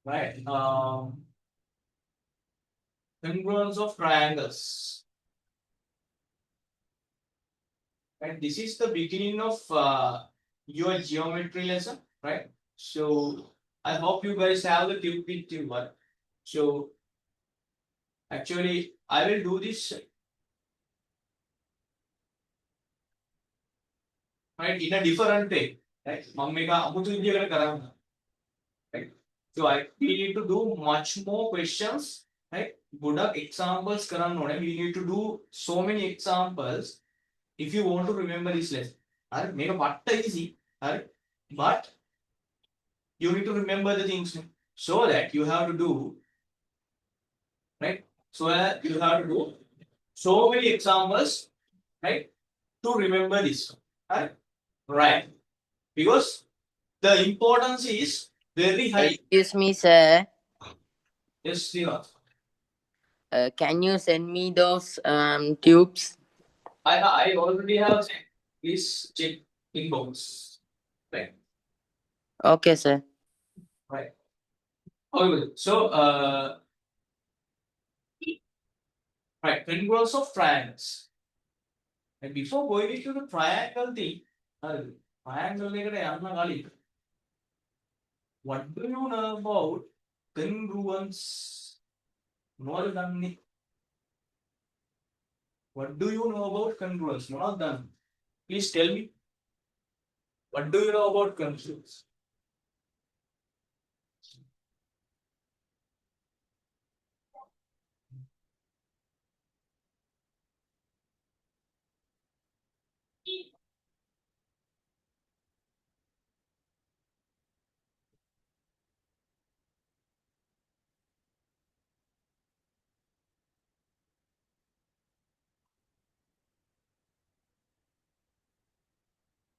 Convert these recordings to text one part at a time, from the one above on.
right? Congruence of triangles. And this is the beginning of your geometry lesson, right? So I hope you guys have the tip with you. So actually, I will do this right in a different way, right? Right? So we need to do much more questions, right? Good examples. We need to do so many examples if you want to remember this lesson. Make a easy, but you need to remember the things so that you have to do, right? So that you have to do so many examples, right? To remember this, right? Right. Because the importance is very high. Excuse me, sir. Yes, Srinath. Can you send me those tubes? I already have checked. Please check inbox. Right. Okay, sir. Right. Okay. So right, congruence of triangles. And before going into the triangle thing, triangle what do you know about congruence? What do you know about congruence? Not done. Please tell me. What do you know about congruence?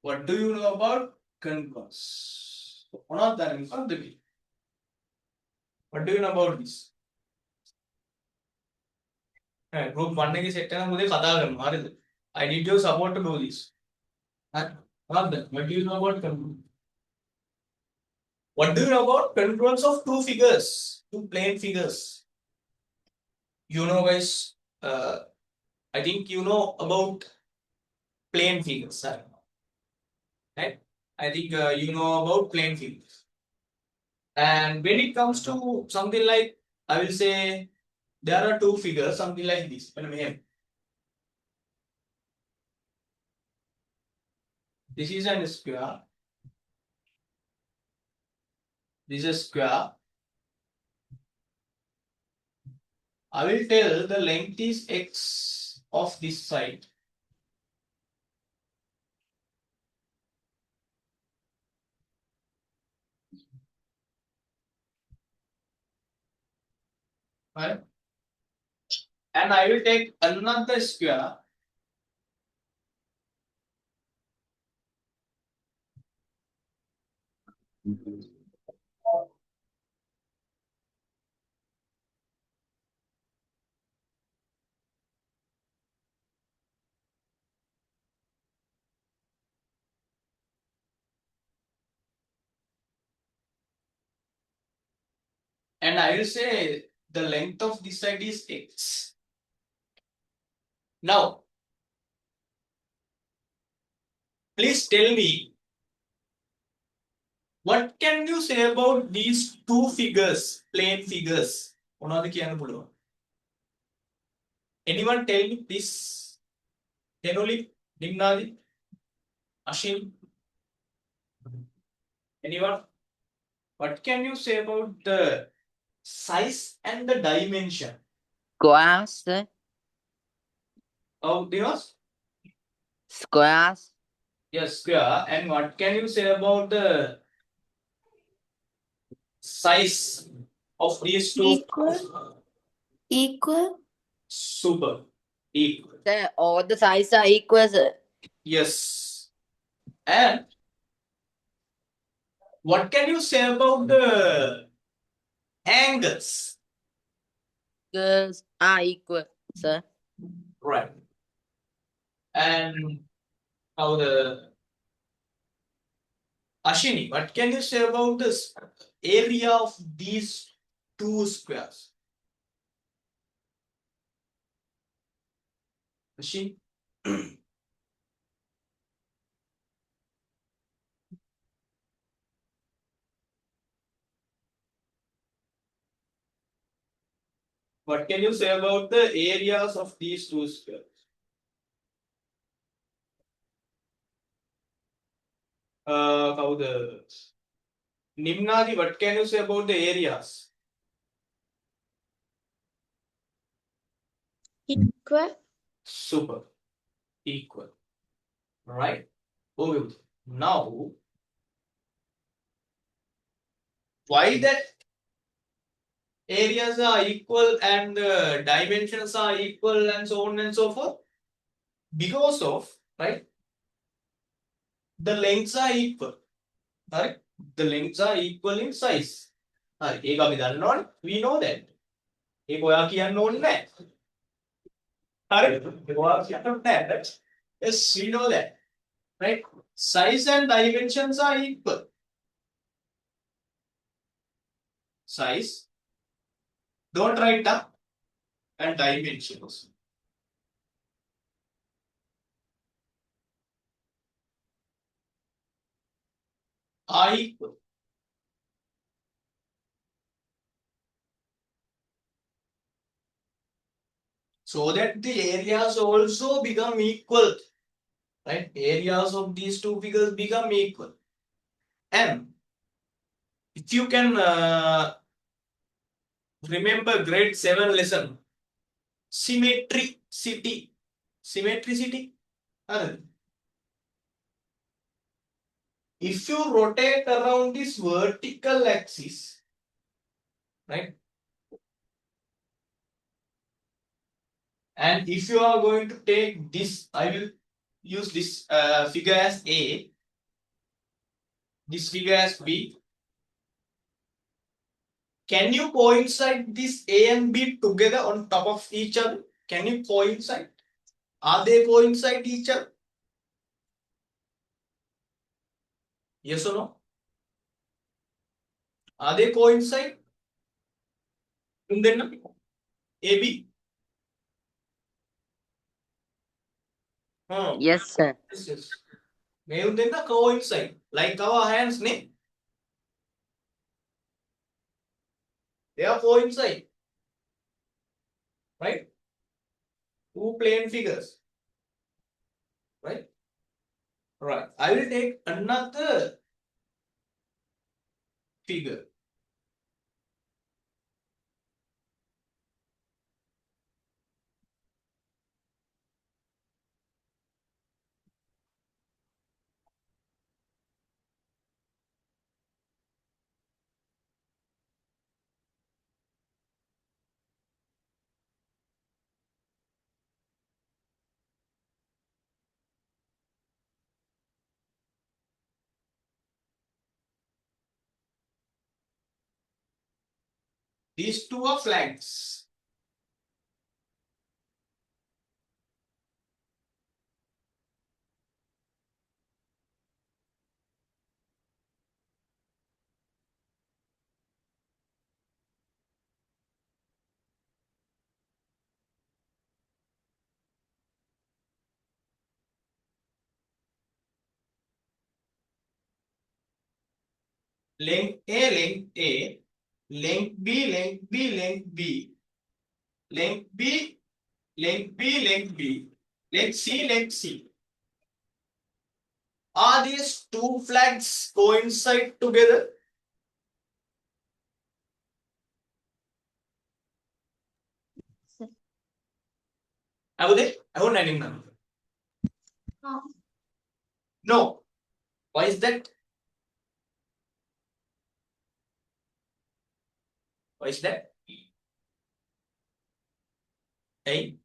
What do you know about congruence? What do you know about this? Group 1 is set I need your support to do this. What do you know about congruence? What do you know about congruence of two figures, two plane figures? You know, guys, I think you know about plane figures, right? I think you know about plane figures. And when it comes to something like, I will say, there are two figures, something like this. This is a square. This is a square. I will tell the length is x of this side. Right? And I will take another square. And I will say the length of this side is x. Now, please tell me, what can you say about these two figures, plane figures? Anyone tell me, please? Tenoli, Nimnadi, Ashim? Anyone? What can you say about the size and the dimension? Squares, sir. Of yours? Squares. Yes, square. And what can you say about the size of these two? Equal. Super. Equal. Sir, all the sides are equal, sir. Yes. And what can you say about the angles? Angles are equal, sir. Right. And how the Ashini, what can you say about this area of these two squares? Ashini? What can you say about the areas of these two squares? How the Nimnadi, what can you say about the areas? Equal. Super. Equal. Right? Okay. Now, why that areas are equal and the dimensions are equal and so on and so forth? Because of, right, the lengths are equal. Right? The lengths are equal in size. Right? We know that. ඒක ඔයා කියන්න ඕනේ නැහැ. හරි? ඒක ඔයා කියන්න ඕනේ නැහැ. Yes, we know that. Right? Size and dimensions are equal. Size, don't write up, and dimensions are equal. So that the areas also become equal. Right? Areas of these two figures become equal. And if you can remember grade 7 lesson, symmetricity. Symmetricity. If you rotate around this vertical axis, right? And if you are going to take this, I will use this figure as A, this figure as B. Can you coincide this A and B together on top of each other? Can you coincide? Are they coincide each other? Yes or no? Are they coincide? And then AB? Yes, sir. Yes, yes. They coincide. Like our hands, ne? They are coincide. Right? Two plane figures. Right? Right. I will take another figure. These two are flags. Length A, length A, length B, length B, length B, length B, length B, length B, length C, length C. Are these two flags coincide together? Are they? I won't name them. No. No. Why is that? Why is that? Hey.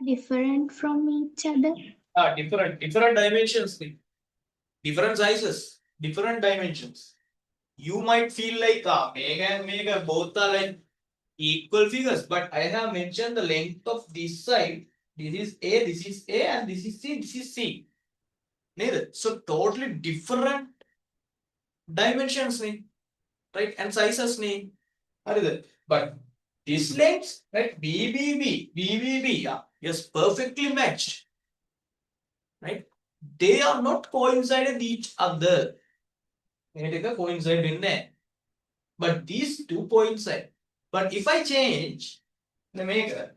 Different from each other. Different dimensions, different sizes, different dimensions. You might feel like Mega and Mega both are like equal figures, but I have mentioned the length of this side. This is A, and this is C, this is C. Neither. So totally different dimensions, right? And sizes, but these lengths, right? BBB, yeah, yes, perfectly matched, right? They are not coincided each other. They coincide in there. But these two coincide. But if I change the maker,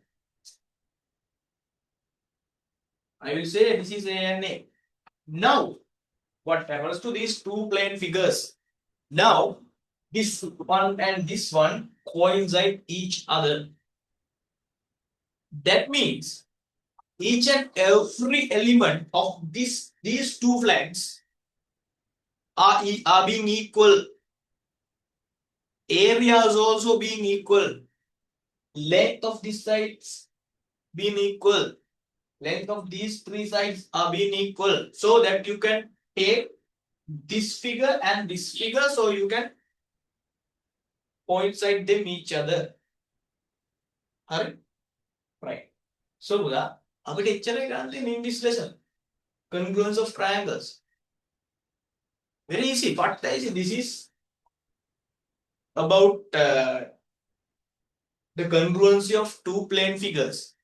I will say this is A and A. Now, what happens to these two plane figures? Now, this one and this one coincide each other. That means each and every element of these two flags are being equal. Areas also being equal. Length of these sides being equal. Length of these three sides are being equal. So that you can take this figure and this figure, so you can coincide them each other. Right. So, in this lesson, congruence of triangles. Very easy. What is it? This is about the congruency of two plane figures.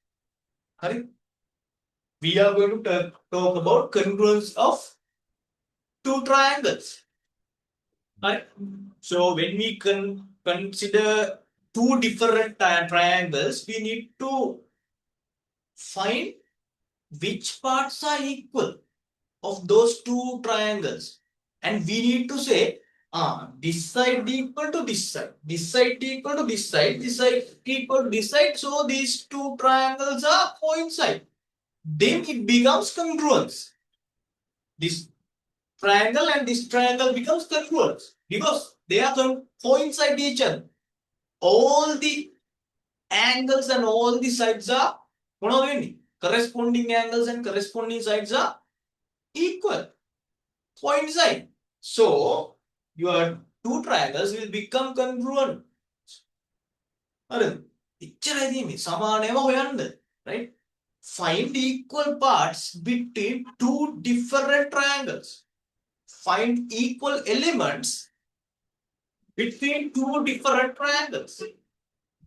We are going to talk about congruence of two triangles. Right? So when we consider two different triangles, we need to find which parts are equal of those two triangles. And we need to say, this side equal to this side, this side equal to this side, this side equal to this side. So these two triangles are coincide. Then it becomes congruence. This triangle and this triangle becomes congruence because they are coincide each other. All the angles and all the sides are corresponding angles and corresponding sides are equal, coincide. So your two triangles will become congruent. Right? Find equal parts between two different triangles. Find equal elements between two different triangles.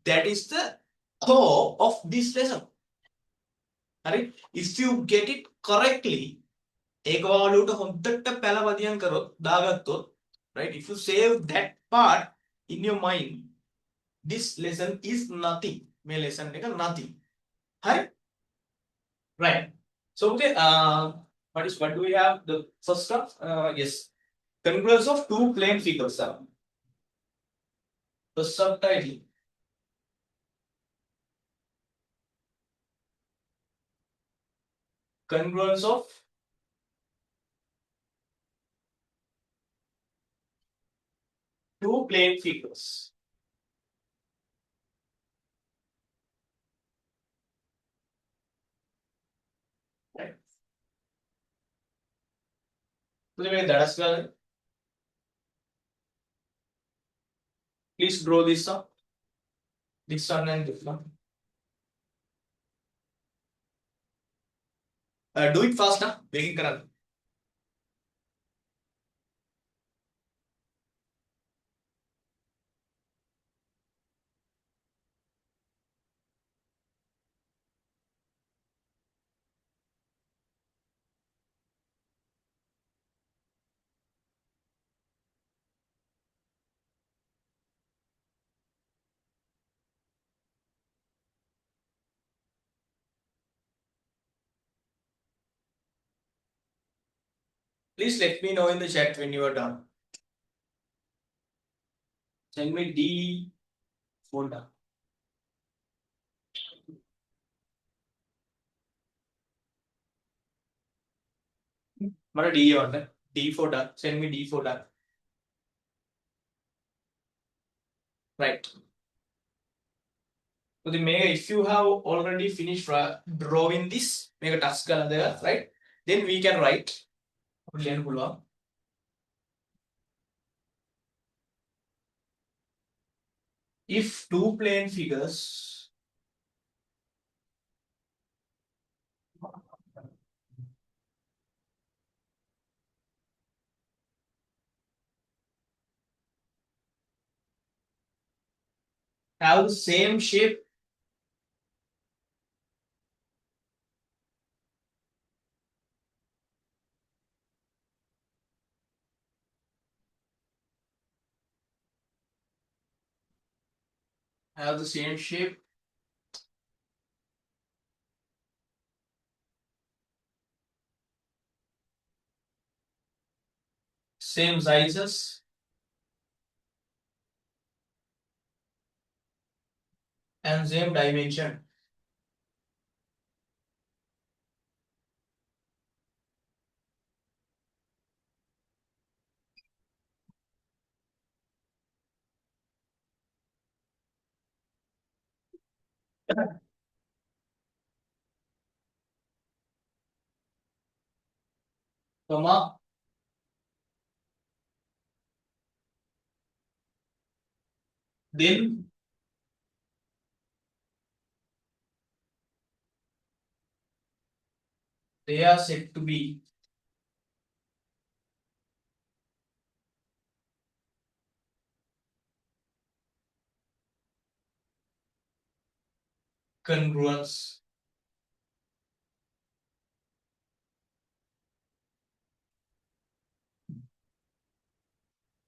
That is the core of this lesson. Right? If you get it correctly, right? If you save that part in your mind, this lesson is nothing. May lesson nothing. Right. So okay, what do we have? The first stuff? Yes. Congruence of two plane figures. The subtitle. Congruence of two plane figures. Right. Please draw this up. This one and this one. Do it fast, huh? Please let me know in the chat when you are done. Send me D folder. D order. D folder. Send me D folder. Right. So if you have already finished drawing this, make a task there, right? Then we can write. If two plane figures have the same shape. Have the same shape. Same sizes. And same dimension. Comma. Then they are said to be congruence.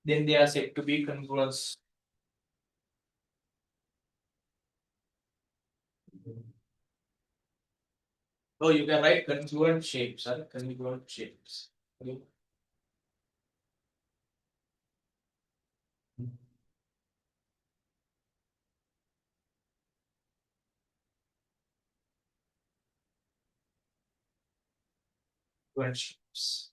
Then they are said to be congruence. Oh, you can write congruent shapes, or congruent shapes. Okay. Congruent shapes.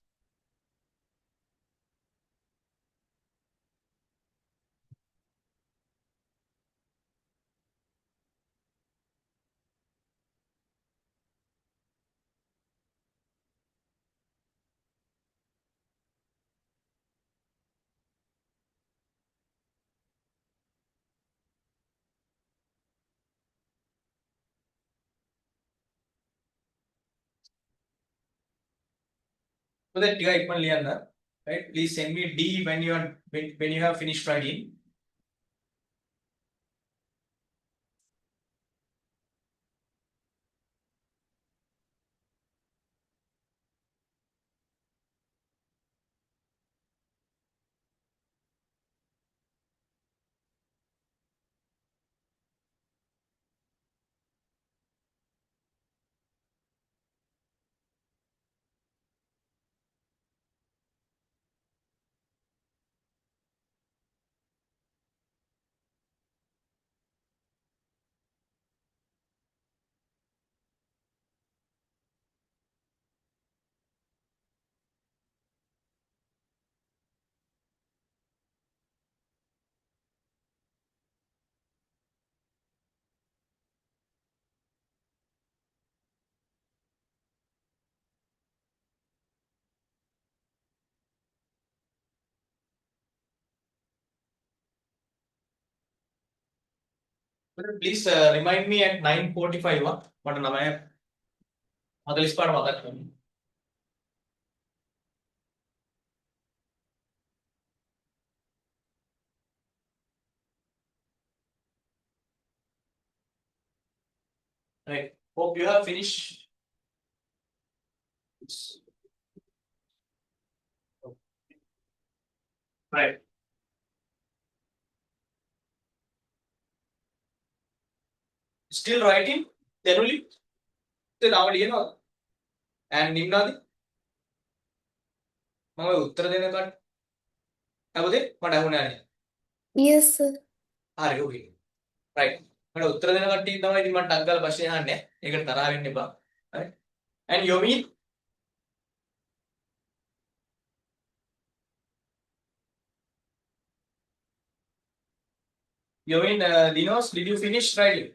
So that tiga ikman liyan na, right? Please send me D when you are when you have finished writing. Please remind me at 9:45. What namanya? Magalis par makan. Right. Hope you have finished. Right. Still writing? Telugu? Still avadi no. And nimnadi? Mama uttara dena kat. Abode? Mata hunani. Yes, sir. Hari okay. Right. Mata uttara dena kat team tamai dimma taggal bashe hanne. Eකට තරහ වෙන්න එපා. Right. And Yomin? Yomin, Dinos, did you finish writing?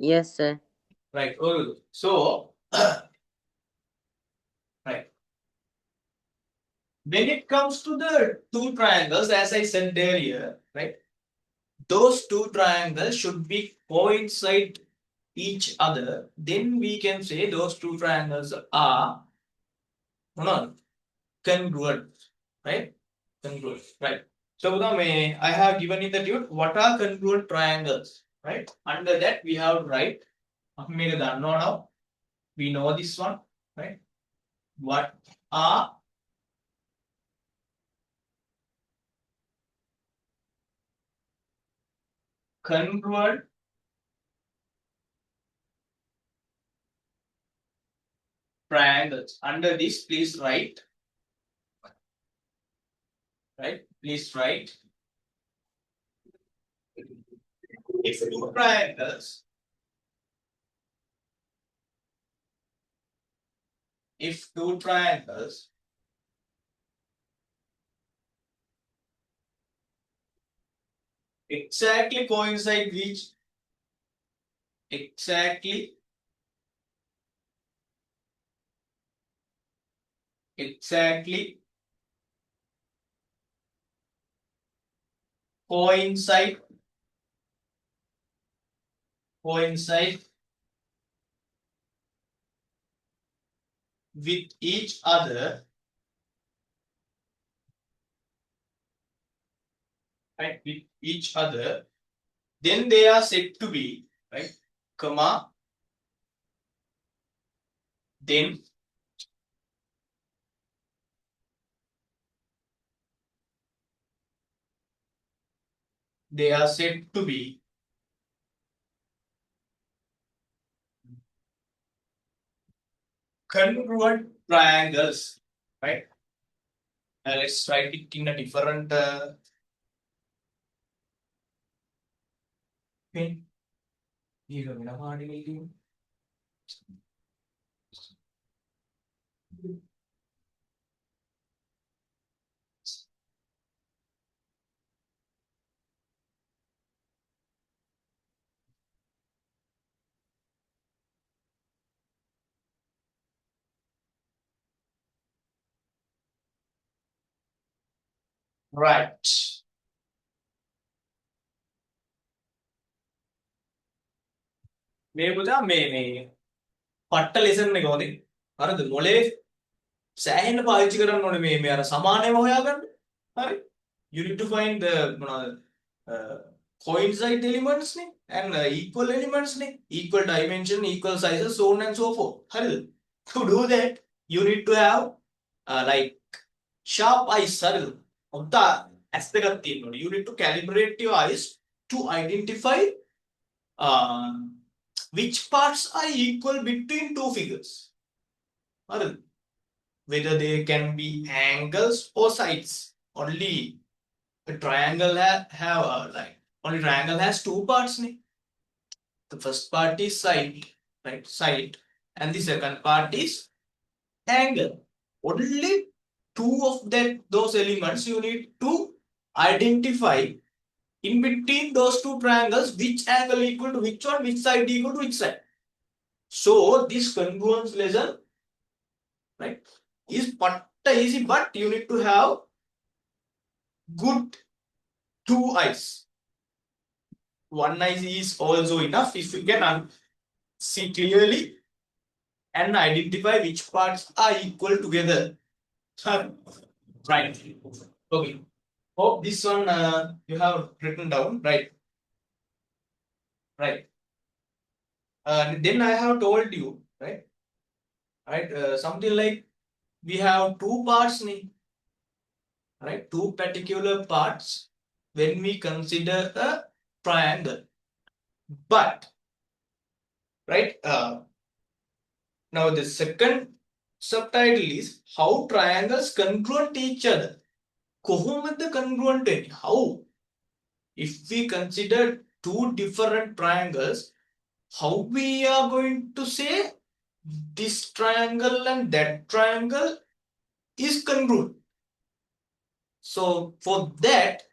Yes, sir. Right. Oh, so right. When it comes to the two triangles, as I said earlier, right? Those two triangles should be coincide each other. Then we can say those two triangles are congruent, right? Congruent, right? So I have given in the tune what are congruent triangles, right? Under that we have to write. Now we know this one, right? What are congruent triangles? Under this, please write. Right? Please write. If two triangles, exactly coincide exactly coincide with each other, right? With each other, then they are said to be, right? Comma, then they are said to be congruent triangles, right? Let's write it in a different pen. Right. මේ පුතා මේ පට්ට lesson එක හොඳේ. හරිද? මොලේ සෑහෙන්න පාවිච්චි කරන්න ඕනේ මේ අර සමානයම හොයාගන්න. හරි? You need to find the coincide elements නේ and equal elements නේ. Equal dimension, equal sizes, so on and so forth. හරිද? To do that, you need to have like sharp eyes. හරිද? ඔක්ත ඇස් දෙකක් තියෙන්න ඕනේ. You need to calibrate your eyes to identify which parts are equal between two figures. Whether they can be angles or sides. Only a triangle only triangle has two parts. The first part is side, right? Side, and the second part is angle. Only two of those elements you need to identify in between those two triangles, which angle equal to which one, which side equal to which side. So this congruence lesson, right, is patta easy, but you need to have good two eyes. One eye is also enough if you can see clearly and identify which parts are equal together. Right. Okay. Hope this one you have written down, right? Right. Then I have told you, right? Right. Something like we have two parts, right? Two particular parts when we consider a triangle. But right now the second subtitle is how triangles congruent each other. කොහොමද congruent වෙන්නේ? How? If we consider two different triangles, how we are going to say this triangle and that triangle is congruent? So for that,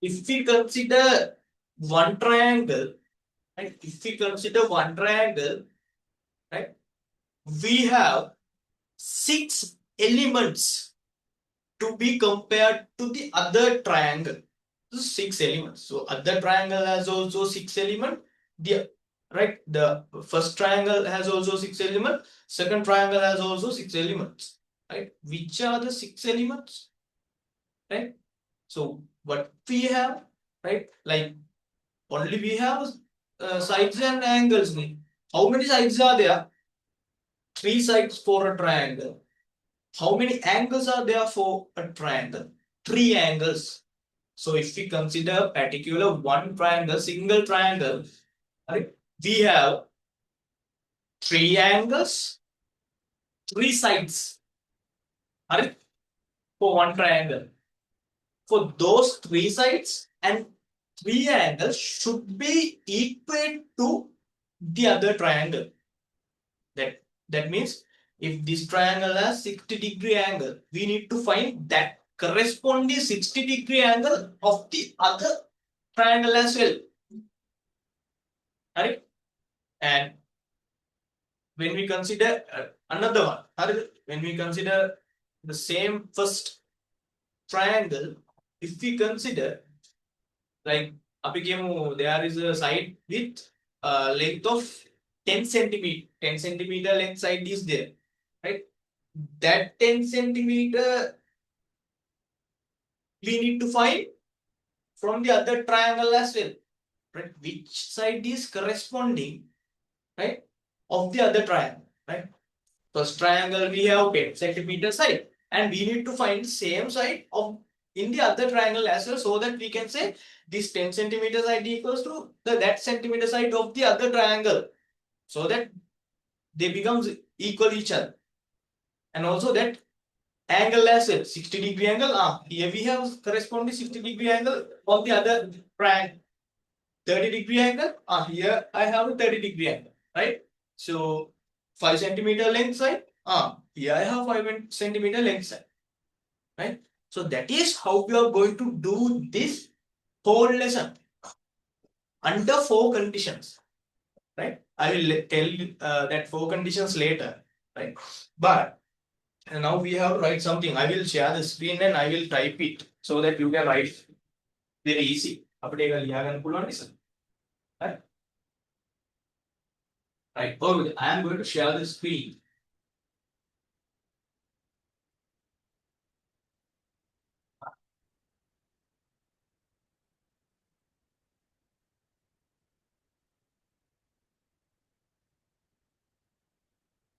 if we consider one triangle, right? Right? We have 6 elements to be compared to the other triangle. 6 elements. So other triangle has also 6 elements. The first triangle has also 6 elements. Second triangle has also 6 elements. Right? Which are the 6 elements? right? So what we have, right? Like only we have sides and angles. How many sides are there? 3 sides for a triangle. How many angles are there for a triangle? 3 angles. So if we consider particular one triangle, single triangle, right? We have 3 angles, 3 sides, right? For one triangle. For those 3 sides and 3 angles should be equal to the other triangle. That means if this triangle has 60-degree angle, we need to find that corresponding 60-degree angle of the other triangle as well. Right? And when we consider another one, when we consider the same first triangle, if we consider like there is a side with length of 10 centimeter, 10 centimeter length side is there, right? That 10 centimeter we need to find from the other triangle as well, right? Which side is corresponding, right, of the other triangle, right? First triangle we have 10 centimeter side, and we need to find same side of in the other triangle as well, so that we can say this 10 centimeter side equals to that centimeter side of the other triangle, so that they becomes equal each other. And also that angle as well, 60-degree angle. Here we have corresponding 60-degree angle of the other triangle. 30-degree angle. Here I have a 30-degree angle, right? So 5 centimeter length side. Here I have 5 centimeter length side, right? So that is how we are going to do this whole lesson under 4 conditions, right? I will tell you that 4 conditions later, right? But now we have to write something. I will share the screen and I will type it so that you can write very easy. Right? Right. Oh, I am going to share the screen.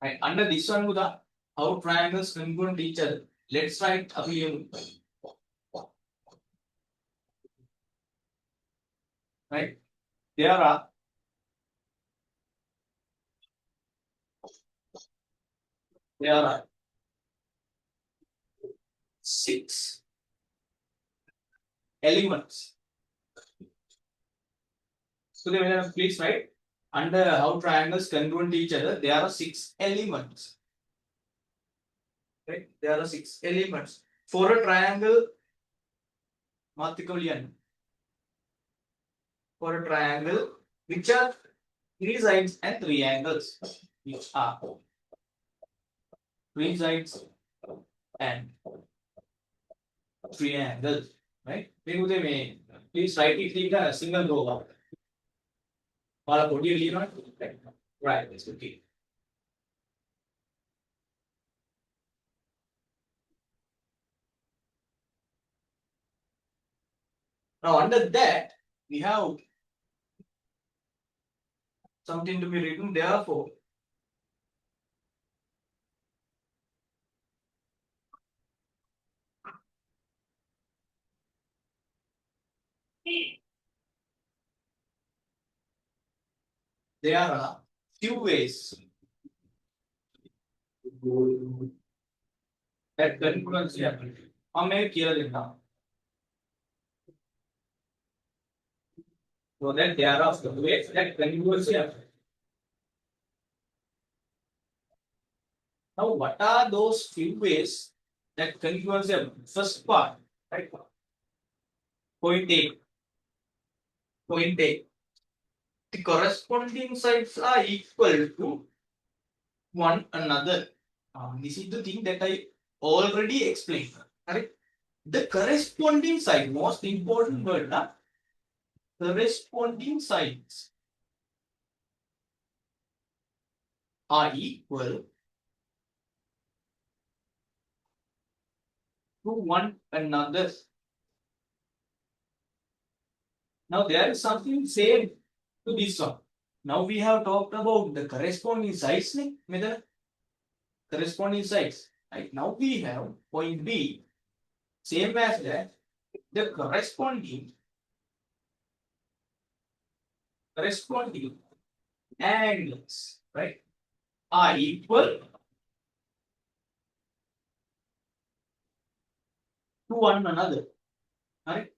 Right. Under this one, Buddha, how triangles congruent each other. Let's write up here. Right. There are 6 elements. So please write under how triangles congruent each other. There are 6 elements. Right. There are 6 elements for a triangle. For a triangle which are 3 sides and 3 angles, which are 3 sides and 3 angles, right? Please write it in a single row. Right, that's okay. Now under that we have something to be written. Therefore, there are few ways that congruence happens. हमें किया लिखना. So that there are few ways that congruence happens. Now, what are those few ways that congruence happens? First part, right? Point A. Point A. The corresponding sides are equal to one another. This is the thing that I already explained. Correct? The corresponding side, most important word, corresponding sides are equal to one another. Now there is something same to this one. Now we have talked about the corresponding sides, method. Corresponding sides. Right now we have point B, same as that. The corresponding angles, right, are equal to one another. Right.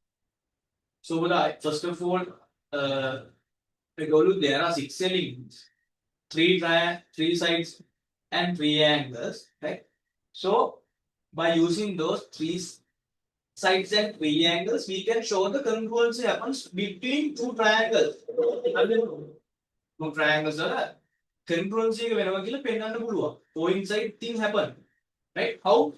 So first of all, I told you there are 6 elements, three sides and 3 angles, right? So by using those 3 sides and 3 angles, we can show the congruence happens between 2 triangles. Two triangles are congruence coincide things happen, right? How?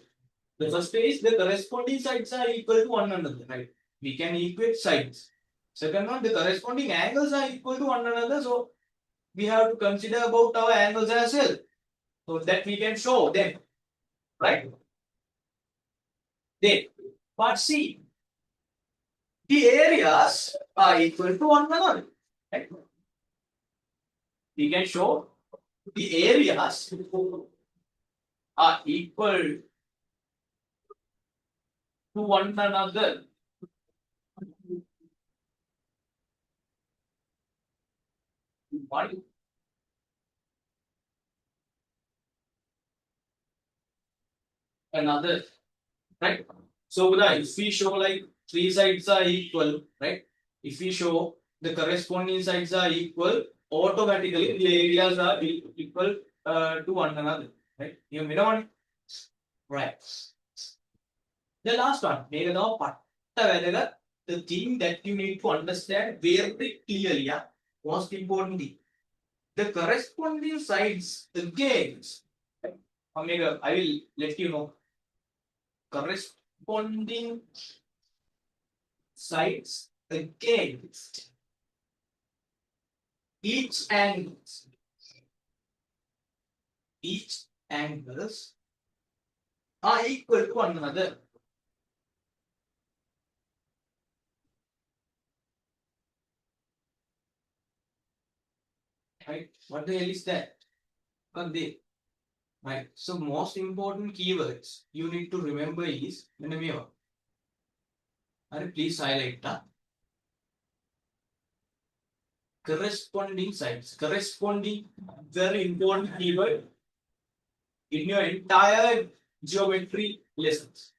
The first is the corresponding sides are equal to one another, right? We can equate sides. Second one, the corresponding angles are equal to one another, so we have to consider about our angles as well, so that we can show them, right? Then, part C, the areas are equal to one another, right? We can show the areas are equal to one another. One another, right? So if we show like 3 sides are equal, right? If we show the corresponding sides are equal, automatically the areas are equal to one another, right? You middle one, right? The last one, the thing that you need to understand very clearly, yeah, most importantly, the corresponding sides against, Omega, I will let you know, corresponding sides against each angles are equal to one another. Right? What the hell is that? Right. So most important keywords you need to remember is please highlight that. Corresponding sides. Corresponding, very important keyword in your entire geometry lessons.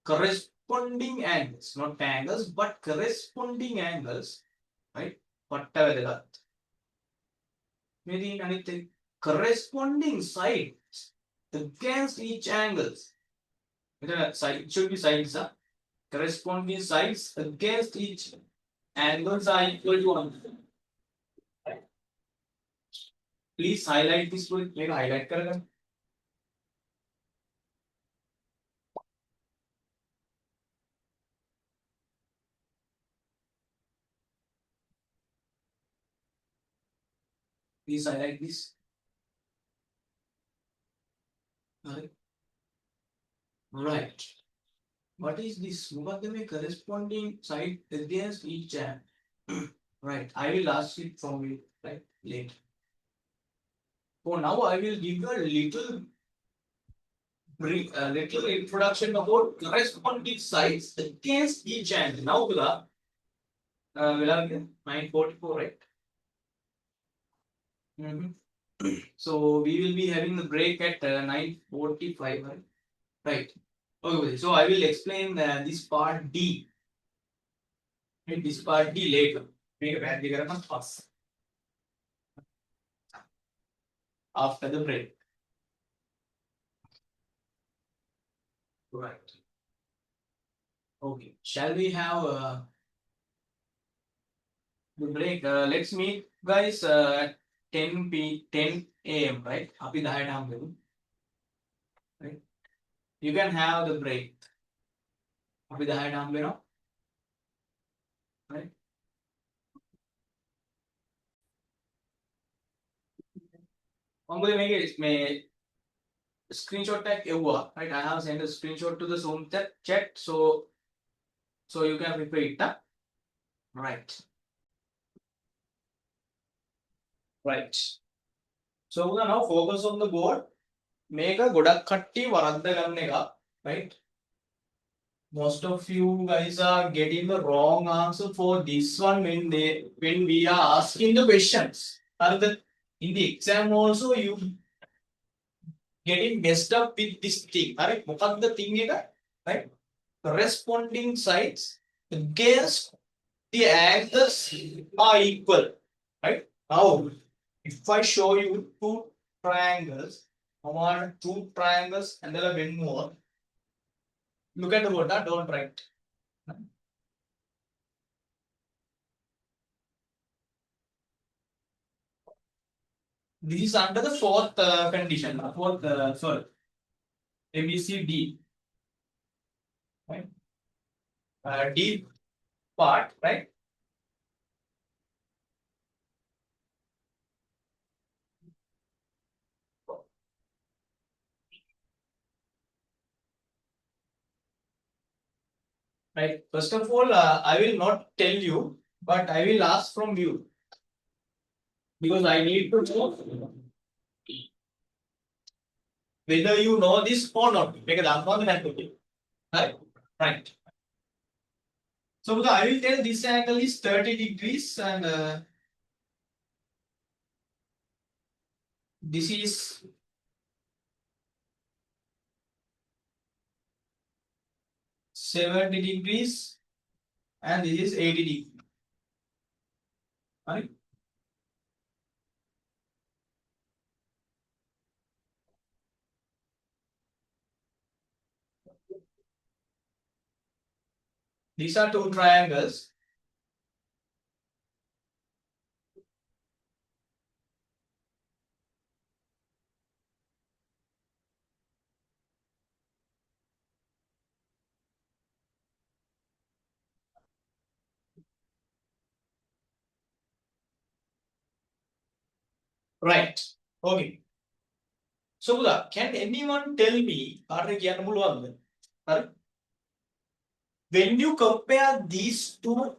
Corresponding angles, not angles, but corresponding angles, right? Maybe anything. Corresponding sides against each angles. It should be sides, huh? Corresponding sides against each angles are equal to 1. Please highlight this word. Highlight करेगा. Please highlight this. Right. What is this? Corresponding side against each angle. Right. I will ask it from you, right, later. For now, I will give you a little introduction about corresponding sides against each angle. Now, we'll have 9:44, right? So we will be having the break at 9:45, right? Right. Okay, so I will explain this part D. This part D later. Make a bad figure pass after the break. Right. Okay. Shall we have the break? Let's meet guys at 10 a.m. Right? Happy the high right? You can have the break. Happy the high right? Make it. screenshot tag ever, right? I have sent a screenshot to the Zoom chat, so you can replay it. Right. Right. So we are now focus on the board. Make a godak katti varadda ganne ka, right? Most of you guys are getting the wrong answer for this one when we are asking the questions. In the exam also you getting messed up with this thing. Alright, the thing is, right? Corresponding sides against the angles are equal. Right? Now, if I show you two triangles, two triangles and then one more. Look at the word, don't write. This is under the fourth condition, sorry, ABCD, right? D part, right? Right. First of all, I will not tell you, but I will ask from you because I need to know whether you know this or not. Because I'm not going to. Right. Right. So I will tell this angle is 30 degrees and this is 70 degrees and this is 80 degrees. Right? These are two triangles. Right. Okay. So can anyone tell me when you compare these two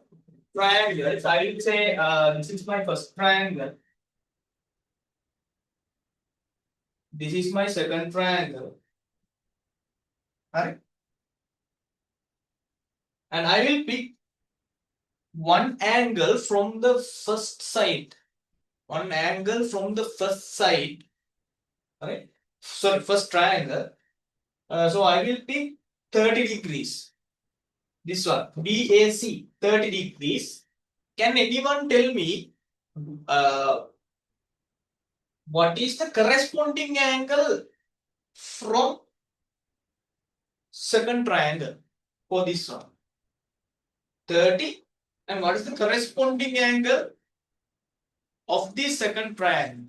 triangles, I will say this is my first triangle. This is my second triangle. Right? And I will pick one angle from the first side. One angle from the first side. Right? Sorry, first triangle. So I will pick 30 degrees. This one, BAC, 30 degrees. Can anyone tell me what is the corresponding angle from second triangle for this one? 30. And what is the corresponding angle of the second triangle?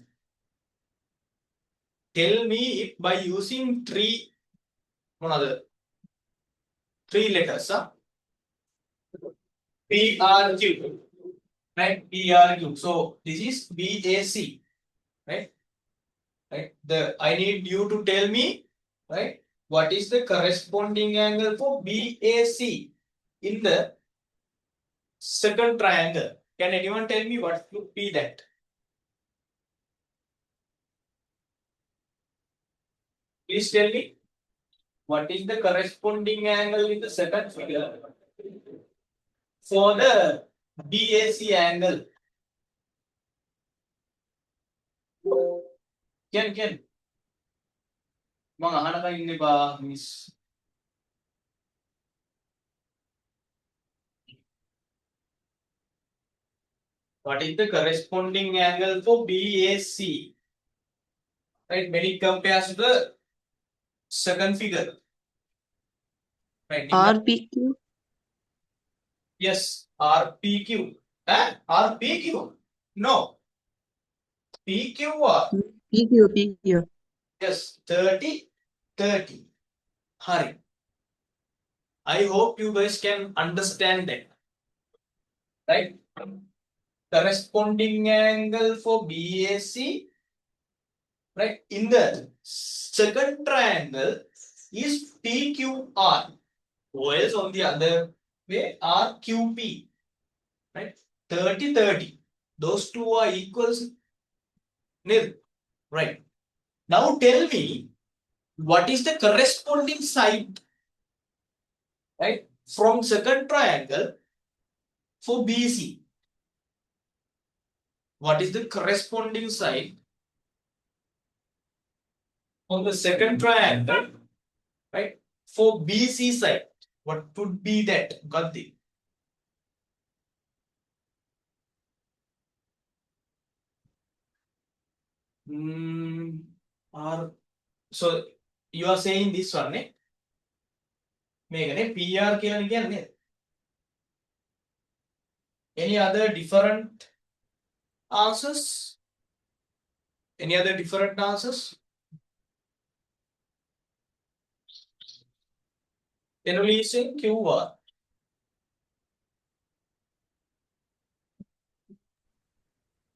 Tell me if by using three letters. PRQ. Right? PRQ. So this is BAC. Right? Right? I need you to tell me, right, what is the corresponding angle for BAC in the second triangle? Can anyone tell me what would be that? Please tell me what is the corresponding angle in the second figure for the BAC angle? Can mga anak kayo ni ba, Miss? What is the corresponding angle for BAC? Right, when it compares to the second figure. Right. RPQ. Yes, RPQ. RPQ? No. PQ. PQ. Yes, 30, 30. Hurry. I hope you guys can understand that. Right? Corresponding angle for BAC right? In the second triangle is PQR, or else on the other way RQP, right? 30, 30. Those two are equals nil, right? Now tell me what is the corresponding side, right, from second triangle for BC. What is the corresponding side on the second triangle, right, for BC side? What would be that, Gandhi? Or so you are saying this one, eh? මේකනේ PR කියලා කියන්නේ. Any other different answers? Any other different answers? Releasing QR.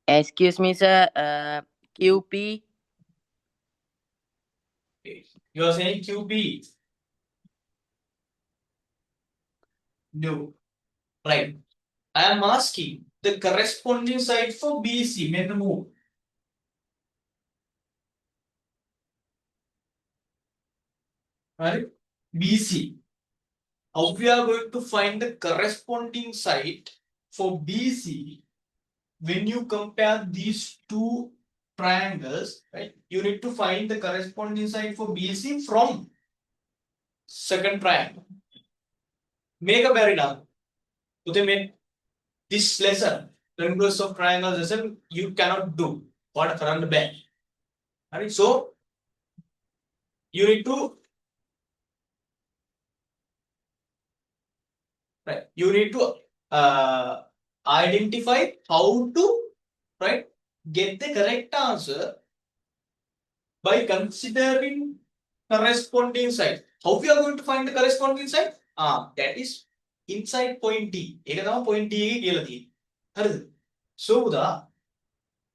Excuse me, sir. QP. You are saying QB. No. Right. I am asking the corresponding side for BC. Make the move. Right? BC. How we are going to find the corresponding side for BC when you compare these two triangles, right? You need to find the corresponding side for BC from second triangle. Make a barrier. This lesson, Congruence of triangles lesson, you cannot do. What around the back. Alright, so you need to identify how to, right, get the correct answer by considering corresponding side. How we are going to find the corresponding side? That is inside point D. ඒක තමයි point D එකේ කියලා තියෙන්නේ. හරිද? So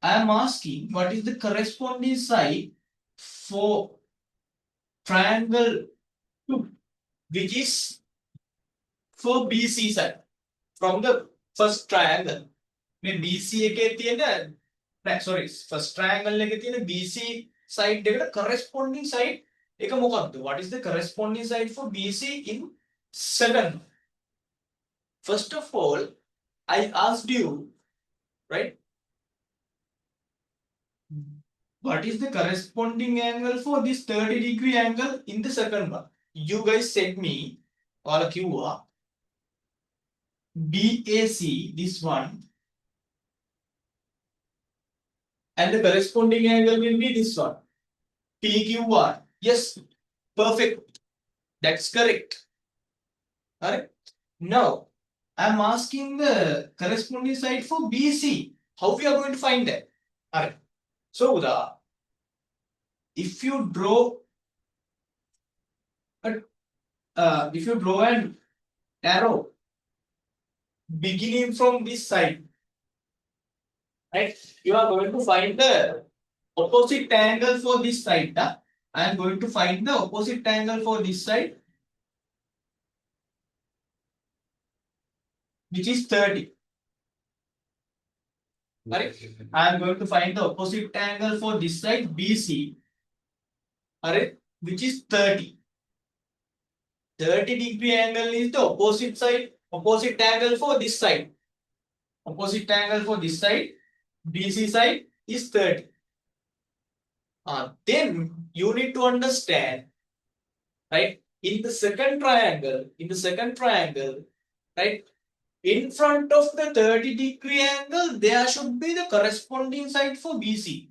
I am asking what is the corresponding side for triangle 2, which is for BC side from the first triangle. මේ BC එකේ තියෙන first triangle එකේ තියෙන BC side එකට corresponding side එක මොකක්ද? What is the corresponding side for BC in second? First of all, I asked you, right, what is the corresponding angle for this 30-degree angle in the second one? You guys said me, or QR, BAC, this one, and the corresponding angle will be this one, PQR. Yes, perfect. That's correct. Alright. Now, I'm asking the corresponding side for BC. How we are going to find that? Alright. So, if you draw an arrow beginning from this side, right, you are going to find the opposite angle for this side. I am going to find the opposite angle for this side, which is 30. Right? I am going to find the opposite angle for this side, BC, right, which is 30. 30-degree angle is the opposite side, opposite angle for this side. Opposite angle for this side, BC side, is 30. Then you need to understand, right, in the second triangle, right, in front of the 30-degree angle, there should be the corresponding side for BC.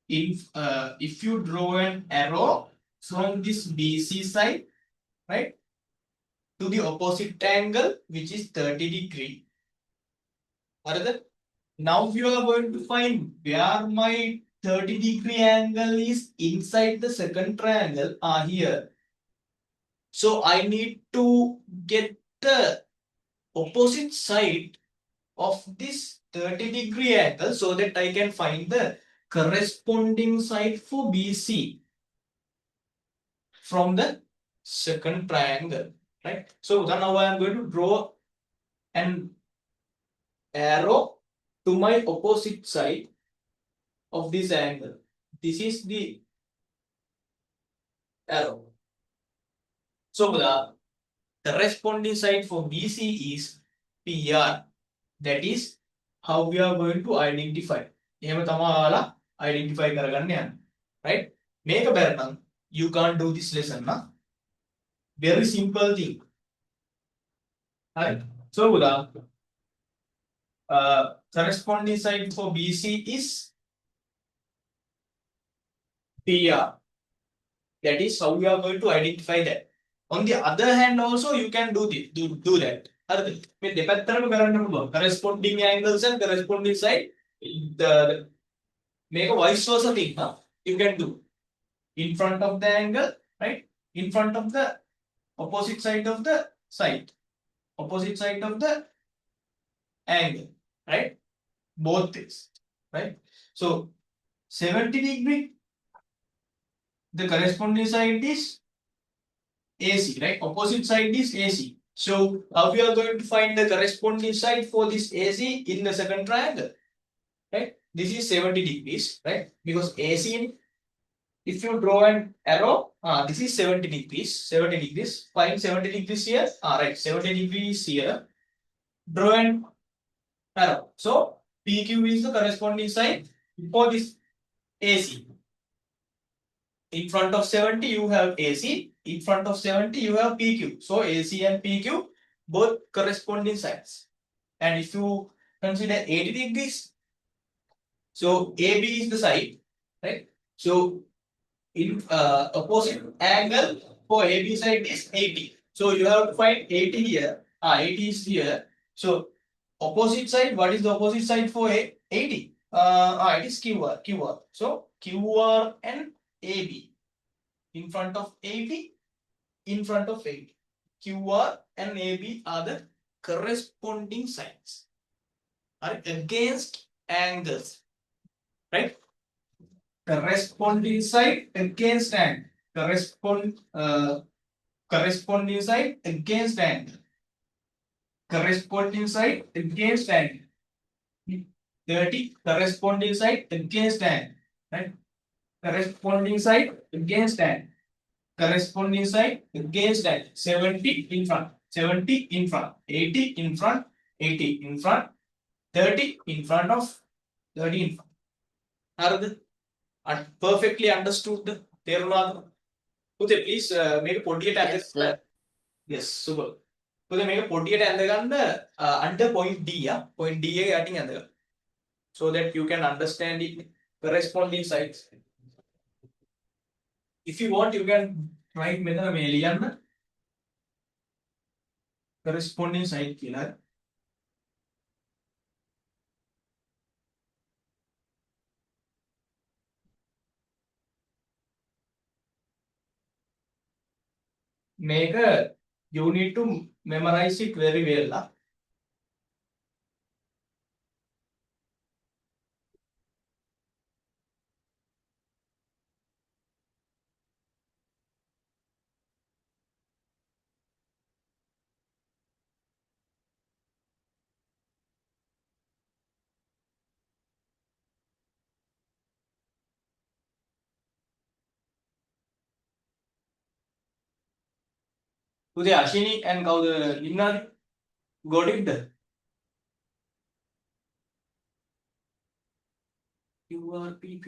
If you draw an arrow from this BC side, right, to the opposite angle, which is 30-degree. Now you are going to find where my 30-degree angle is inside the second triangle here. So I need to get the opposite side of this 30-degree angle so that I can find the corresponding side for BC from the second triangle, right? So then now I am going to draw an arrow to my opposite side of this angle. This is the arrow. So the corresponding side for BC is PR. That is how we are going to identify. එහෙම තමයි ඔයාලා identify කරගන්න යන්නේ. Right? මේක බැර නම් you can't do this lesson na. Very simple thing. Right? So Buddha, corresponding side for BC is PR. That is how we are going to identify that. On the other hand also you can do this, do that. හරිද? මේ දෙපැත්තටම කරන්න පුළුවන්. Corresponding angles and corresponding side the make a vice versa thing, huh? You can do in front of the angle, right? In front of the opposite side of the side, opposite side of the angle, right? Both things, right? So 70-degree, the corresponding side is AC, right? Opposite side is AC. So how we are going to find the corresponding side for this AC in the second triangle, right? This is 70 degrees, right? Because AC, if you draw an arrow, this is 70 degrees, 70 degrees, find 70 degrees here, right, 70 degrees here, draw an arrow. So PQ is the corresponding side for this AC. In front of 70 you have AC, in front of 70 you have PQ. So AC and PQ both corresponding sides. And if you consider 80 degrees, so AB is the side, right? So in opposite angle for AB side is 80. So you have to find 80 here. 80 is here. So opposite side, what is the opposite side for 80? It is QR. QR. So QR and AB. In front of AB, in front of AB. QR and AB are the corresponding sides. Are against angles. Right? Corresponding side against angle. Corresponding side against angle. Corresponding side against angle. 30 corresponding side against angle. Right? Corresponding side against angle. Corresponding side against angle. 70 in front. 70 in front. 80 in front. 80 in front. 30 in front of 30 in front. Are they perfectly understood? තේරුණාද? පුතේ please මේක පොඩියට Yes, sir. yes super. පුතේ මේක පොඩියට ඇඳ ගන්න under point D point D එක යටින් ඇඳ ගන්න. So that you can understand it corresponding sides. If you want you can write මෙතන මේ ලියන්න corresponding side කියලා. Make you need to memorize it very well. Today Ashini and කවුද ඉන්නවද? ගොඩින්ද? QRPP.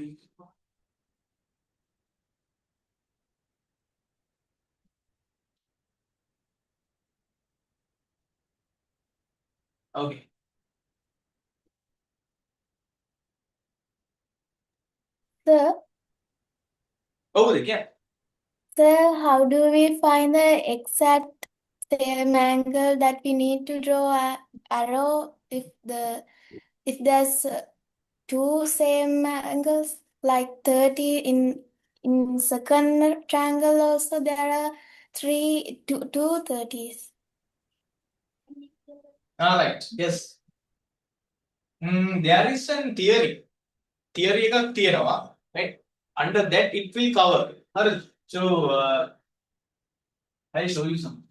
Okay. Sir, Over there, yeah. sir, how do we find the exact same angle that we need to draw a arrow if there's two same angles like 30 in second triangle also there are two 30s. Right. Yes. There is a theory. Theory එකක් තියෙනවා. Right? Under that it will cover. හරිද? So I'll show you some.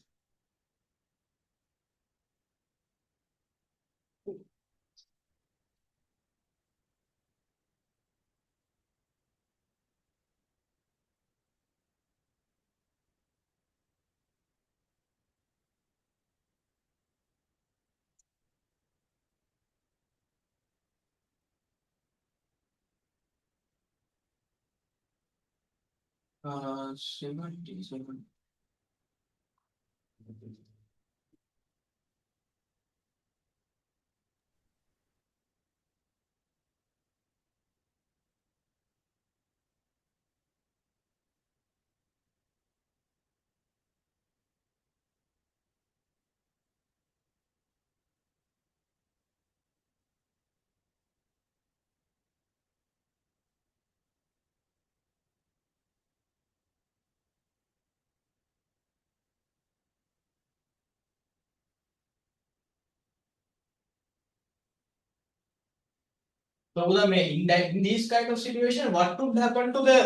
Uh, 77. So in this kind of situation, what would happen to the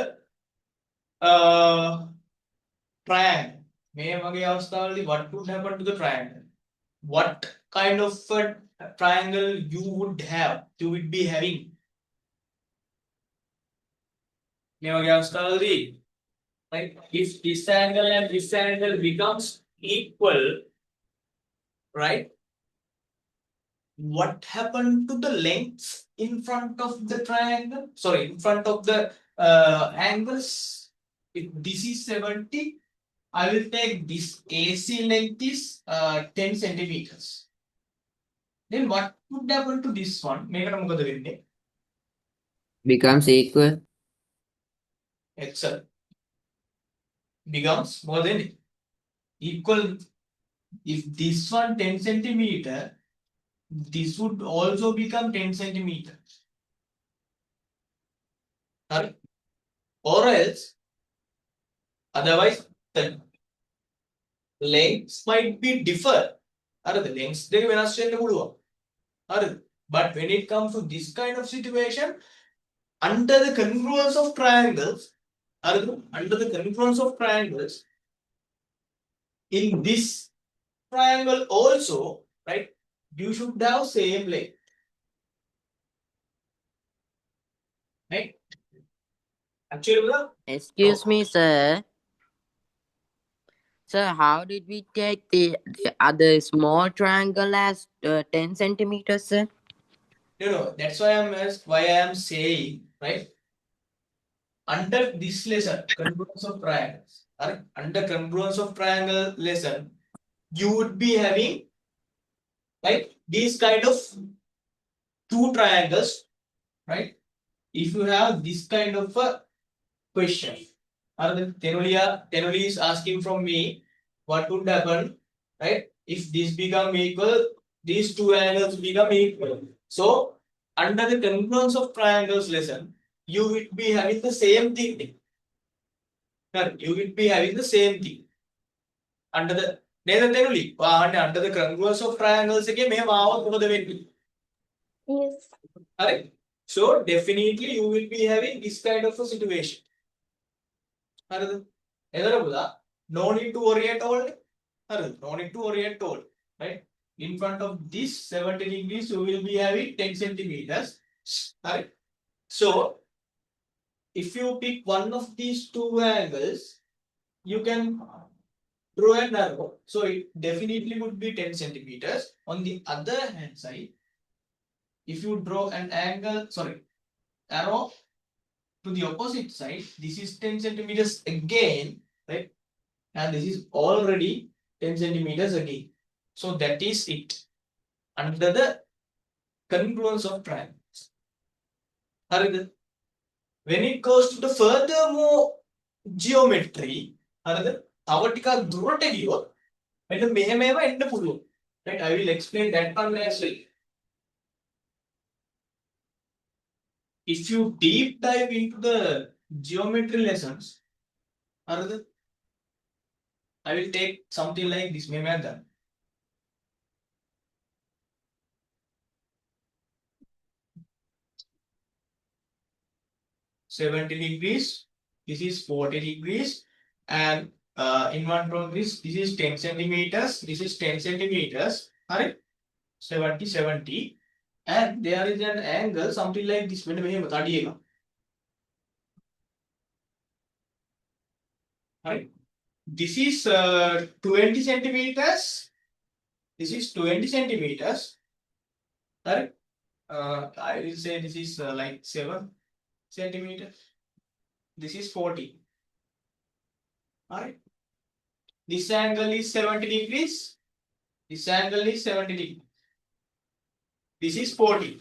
triangle? මේ වගේ අවස්ථාවලදී what would happen to the triangle? What kind of a triangle you would have? You would be having. මේ වගේ අවස්ථාවලදී, like if this angle and this angle becomes equal, right? What happened to the lengths in front of the triangle? Sorry, in front of the angles. If this is 70, I will take this AC length is 10 centimeters. Then what would happen to this one? මේකට මොකද වෙන්නේ? becomes equal. Excellent. Becomes more than equal. If this one 10 centimeter, this would also become 10 centimeters. Correct? Or else, otherwise, the lengths might be differ. The lengths දෙක වෙනස් වෙන්න පුළුවන්. But when it comes to this kind of situation, under the congruence of triangles, under the congruence of triangles, in this triangle also, right, you should have same length. Right? Actually, Excuse me, sir. Sir, how did we take the other small triangle as 10 centimeters, sir? no, that's why I am saying, right? Under this lesson, congruence of triangles, under congruence of triangle lesson, you would be having, like, these kind of two triangles, right? If you have this kind of a question, Tenuli is asking from me, what would happen, right? If this become equal, these two angles become equal. So, under the congruence of triangles lesson, you will be having the same thing. You will be having the same thing. Under the under the congruence of triangles එකේ මෙහෙම ආවොත් මොකද වෙන්නේ? Yes. Alright. So definitely you will be having this kind of a situation. හරිද? එතනපුලා no need to worry at all. හරිද? No need to worry at all. Right? In front of this 70 degrees you will be having 10 centimeters. Right? So if you pick one of these two angles, you can draw an arrow. So it definitely would be 10 centimeters. On the other hand side, if you draw an arrow to the opposite side, this is 10 centimeters again, right? And this is already 10 centimeters again. So that is it. Under the congruence of triangles. හරිද? When it goes to the furthermore geometry, හරිද? තව ටිකක් දුරට ගියොත් මෙන්න මෙහෙම ඒවා එන්න පුළුවන්. Right? I will explain that one as well. If you deep dive into the geometry lessons, හරිද? I will take something like this. මෙහෙම යද්දා. 70 degrees. This is 40 degrees. And in one from this is 10 centimeters. This is 10 centimeters. Alright. 70, 70. And there is an angle something like this. Alright. This is 20 centimeters. This is 20 centimeters. Alright. I will say this is like 7 centimeters. This is 40. Alright. This angle is 70 degrees. This angle is 70 degrees. This is 40.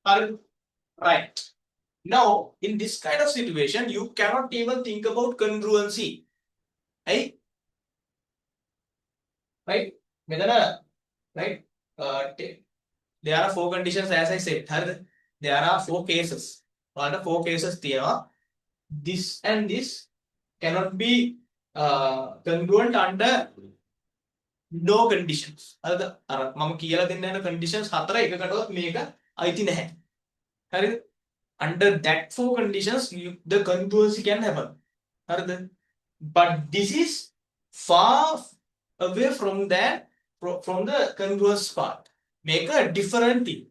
Alright. Right. Now, in this kind of situation, you cannot even think about congruency. Right? Right? Right? There are 4 conditions as I said. There are 4 cases. What are 4 cases there? This and this cannot be congruent under no conditions. Conditions under that 4 conditions, the congruency can happen. But this is far away from that, from the congruence part. Make a different thing.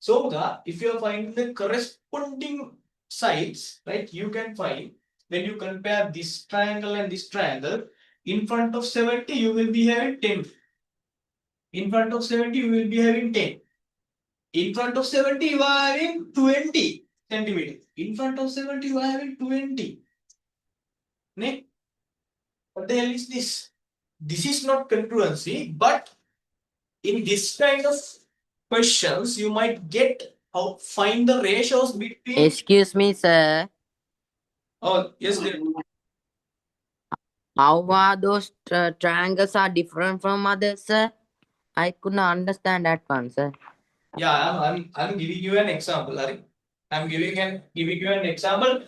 So if you are finding the corresponding sides, right, you can find when you compare this triangle and this triangle, in front of 70 you will be having 10. In front of 70 you will be having 10. In front of 70 you are having 20 centimeters. In front of 70 you are having 20. Ne? What the hell is this? This is not congruency, but in this kind of questions, you might get how find the ratios between. Excuse me, sir. Oh, yes, dear. How are those triangles are different from others, sir? I couldn't understand that one, sir. Yeah, I'm giving you an example, Ari. I'm giving you an example.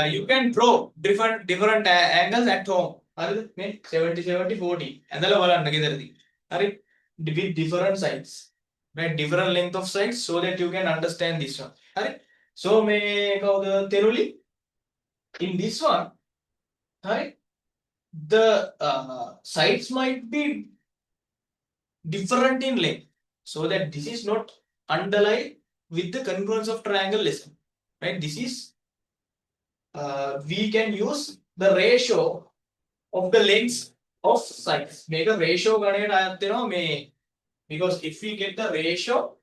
You can draw different angles at home. Ari, 70, 70, 40. And then Ari, with different sides. Right, different length of sides so that you can understand this one. Ari. So may the Teruli in this one, right? The sides might be different in length, so that this is not underlined with the congruence of triangle lesson, right? This is we can use the ratio of the lengths of sides. Make a ratio because if we get the ratio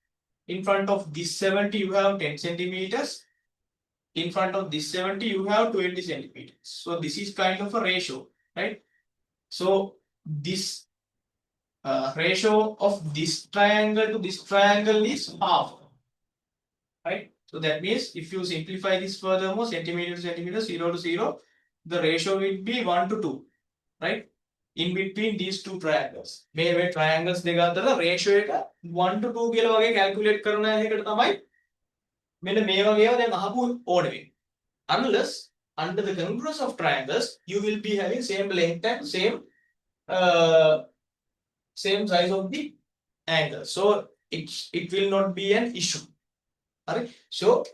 in front of this 70 you have 10 centimeters. In front of this 70 you have 20 centimeters. So this is kind of a ratio, right? So this ratio of this triangle to this triangle is half, right? So that means if you simplify this furthermore, centimeter to centimeter, 0 to 0, the ratio will be 1 to 2, right? In between these two triangles. May triangles the ratio 1 to 2 calculate karna unless under the congruence of triangles, you will be having same length and same size of the angle. So it will not be an issue. Alright. So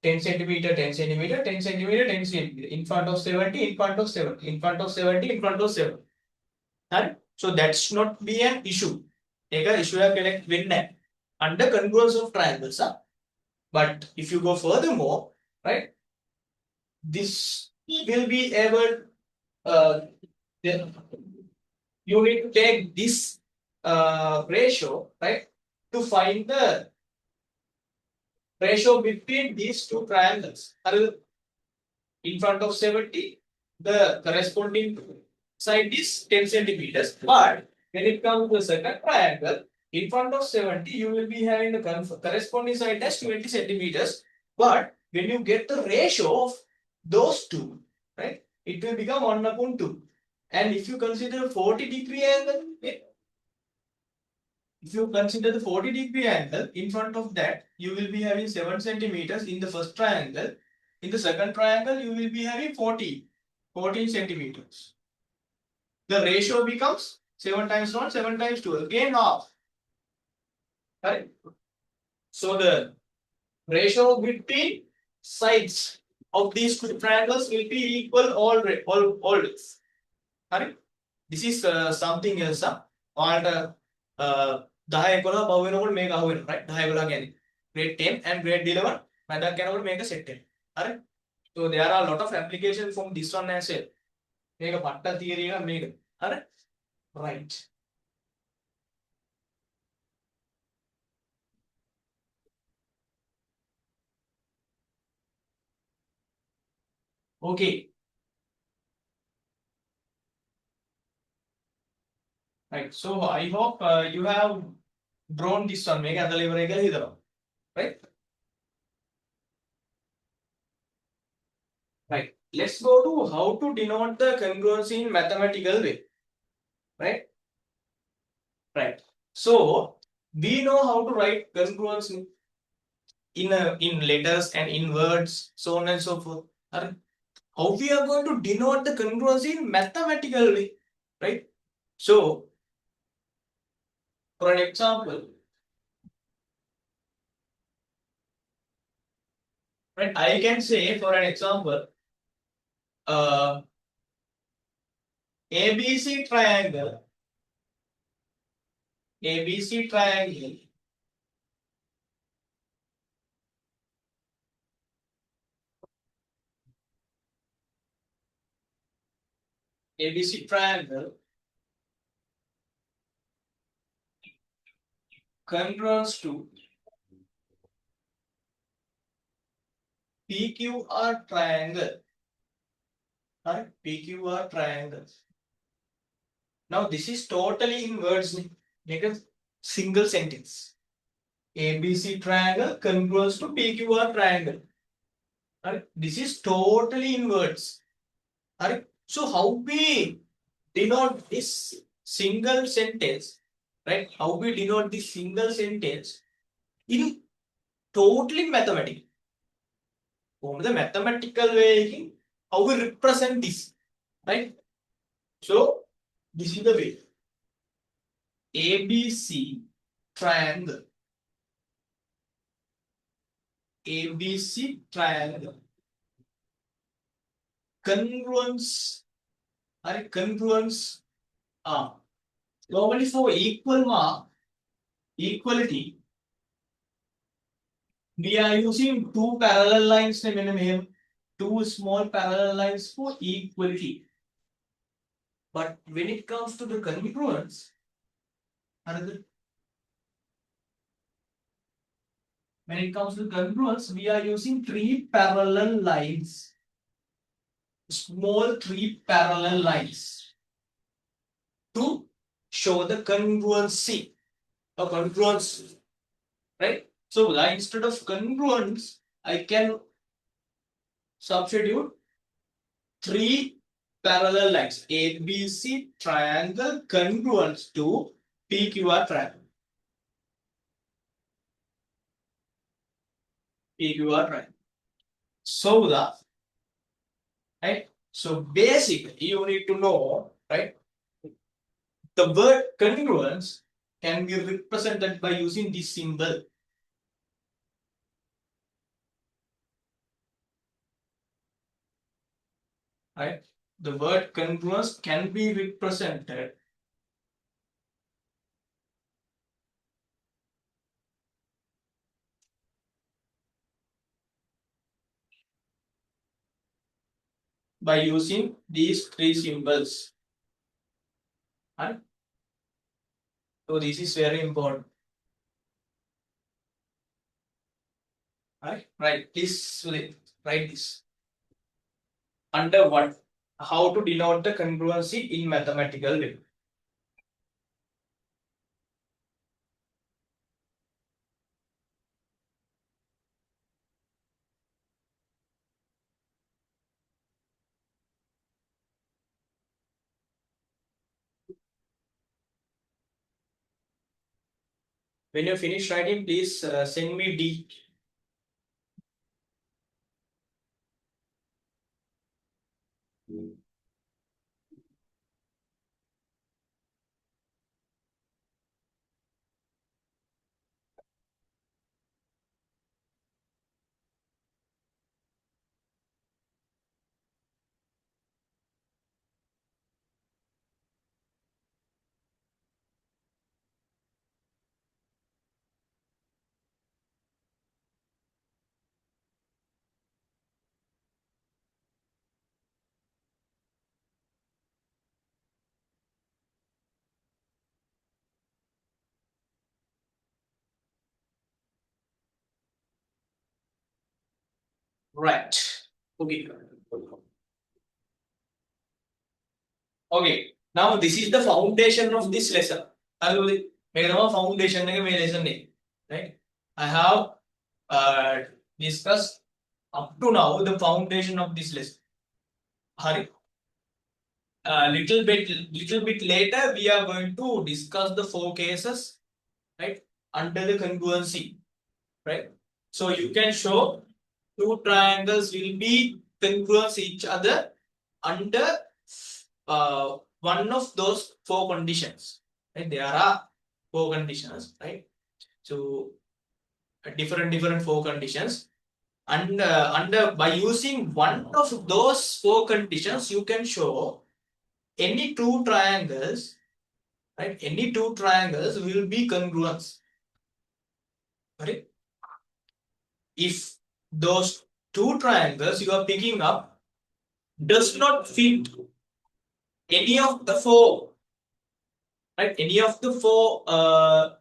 10 centimeter, 10 centimeter, 10 centimeter, 10 centimeter. In front of 70, in front of 70, in front of 70, in front of 7. Alright. So that should not be an issue. Issue under congruence of triangles. But if you go furthermore, right, this will be able, you need to take this ratio, right, to find the ratio between these two triangles. In front of 70, the corresponding side is 10 centimeters. But when it comes to the second triangle, in front of 70, you will be having the corresponding side as 20 centimeters. But when you get the ratio of those two, right, it will become 1 upon 2. And if you consider 40-degree angle, if you consider the 40-degree angle, in front of that, you will be having 7 centimeters in the first triangle. In the second triangle, you will be having 14 centimeters. The ratio becomes 7 times 1, 7 times 2, again half. Right? So the Ratio between sides of these two triangles will be equal always. Correct? This is something else. Alright, 10 11 බව වෙනකොට මේක අහු වෙනවා right 10 11 කියන්නේ grade 10 and grade 11 මැදක් යනකොට මේක set වෙනවා. හරි? So there are a lot of application from this one as well. මේක පට්ට theory එක මේක. හරි? Right. Okay. Right. So I hope you have drawn this one. මේක ඇඳලා ඉවරයි කියලා හිතනවා. Right? Right. Let's go to how to denote the congruency in mathematical way. Right? Right. So we know how to write congruence in letters and in words, so on and so forth. Right? How we are going to denote the congruency in mathematical way, right? So, for an example, right, I can say for an example, ABC triangle, ABC triangle, ABC triangle, congruence to PQR triangle, right? PQR triangle. Now this is totally in words, make a single sentence. ABC triangle congruence to PQR triangle. Right? This is totally in words. Right? So how we denote this single sentence, right? How we denote this single sentence in totally mathematical. From the mathematical way, how we represent this, right? So this is the way. ABC triangle. ABC triangle. Congruence. Right? Congruence. Normally for equal mark, equality, we are using two parallel lines, two small parallel lines for equality. But when it comes to the congruence, we are using three parallel lines, small three parallel lines to show the congruency or congruence, right? So instead of congruence, I can substitute three parallel lines. ABC triangle congruence to PQR triangle. PQR triangle. So right? So basically you need to know, right? The word congruence can be represented by using this symbol. Right? The word congruence can be represented by using these three symbols. Right? So this is very important. Right? Please write this. Under what? How to denote the congruency in mathematical way. When you finish writing, please send me D. Right. Okay. Okay. Now this is the foundation of this lesson. I will make a foundation of lesson. Right. I have discussed up to now the foundation of this lesson. Hari. Little bit later, we are going to discuss the 4 cases, right, under the congruency, right? So you can show 2 triangles will be congruent each other under one of those 4 conditions, right? There are 4 conditions, right? So different 4 conditions, and under by using one of those 4 conditions, you can show any 2 triangles, right? Any 2 triangles will be congruent, right? If those 2 triangles you are picking up does not fit any of the 4, right? Any of the 4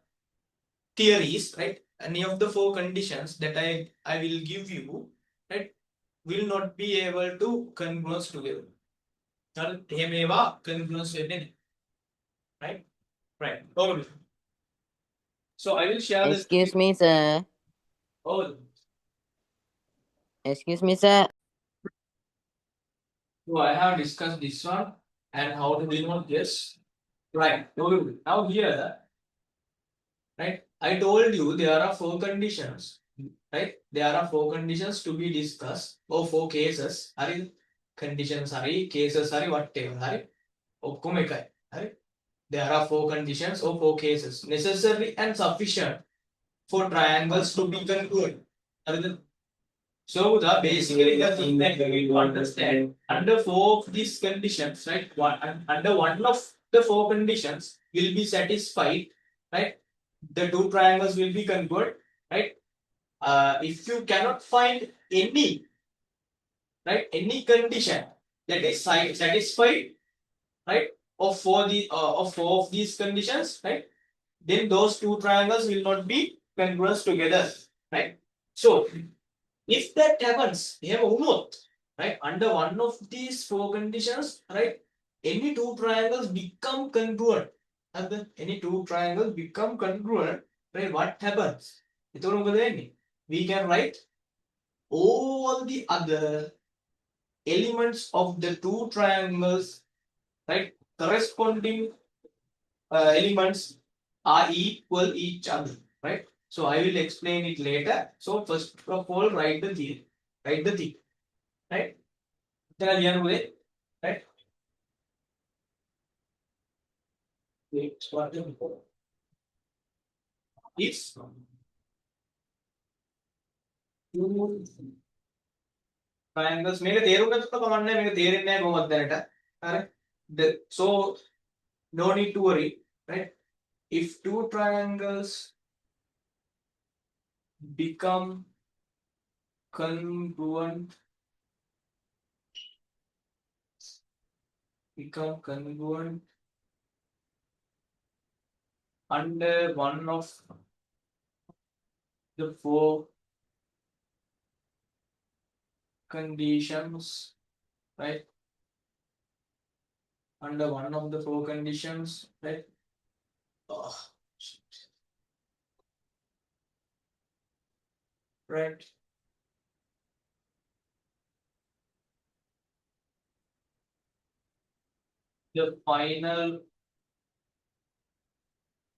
theories, right? Any of the 4 conditions that I will give you, right, will not be able to congruence together. Congruence, right? Right. Okay. So I will share this. Excuse me, sir. Oh, Excuse me, sir. so I have discussed this one and how to denote this. Right. Okay. Now here, right, I told you there are 4 conditions, right? There are 4 conditions to be discussed, or 4 cases. Are conditions are cases are whatever. Are ඔක්කොම එකයි. හරි. There are 4 conditions or 4 cases necessary and sufficient for triangles to be congruent. හරිද? So the basically the thing that we need to understand under 4 of these conditions, right? Under one of the 4 conditions will be satisfied, right? The 2 triangles will be congruent, right? If you cannot find any, right, any condition that is satisfied, right, of 4 of these conditions, right, then those 2 triangles will not be congruent together, right? So if that happens, right, under one of these 4 conditions, right, any 2 triangles become congruent. And then any 2 triangles become congruent, right? What happens? We can write all the other elements of the 2 triangles, right? Corresponding elements are equal each other, right? So I will explain it later. So first of all, write the theory, right? Right? Wait, what if two triangles මේක තේරුම් ගත්තොත් කමන්නේ මේක තේරෙන්නේ නැහැ කොහොමද දැනට හරි so no need to worry, right? If 2 triangles become congruent under one of the 4 conditions, right? Under one of the 4 conditions, right? Oh, right? The final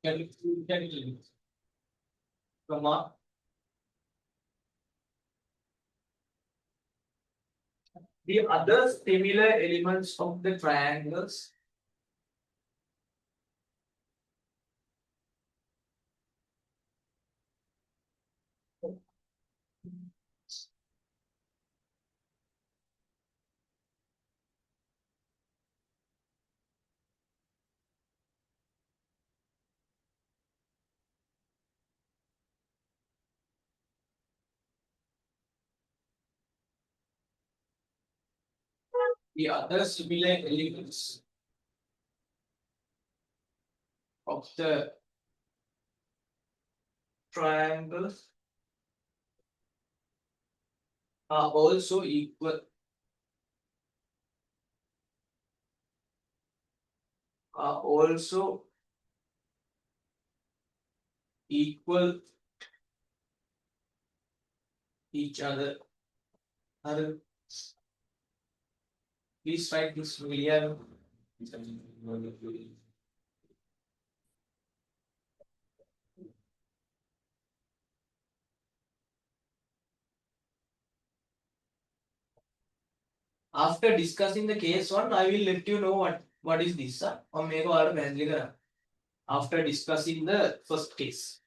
calculation, comma, the other similar elements of the triangles the other similar elements of the triangle are also equal. Are also equal each other. Please write this clear. After discussing the case one, I will let you know what is this. Or make after discussing the first case.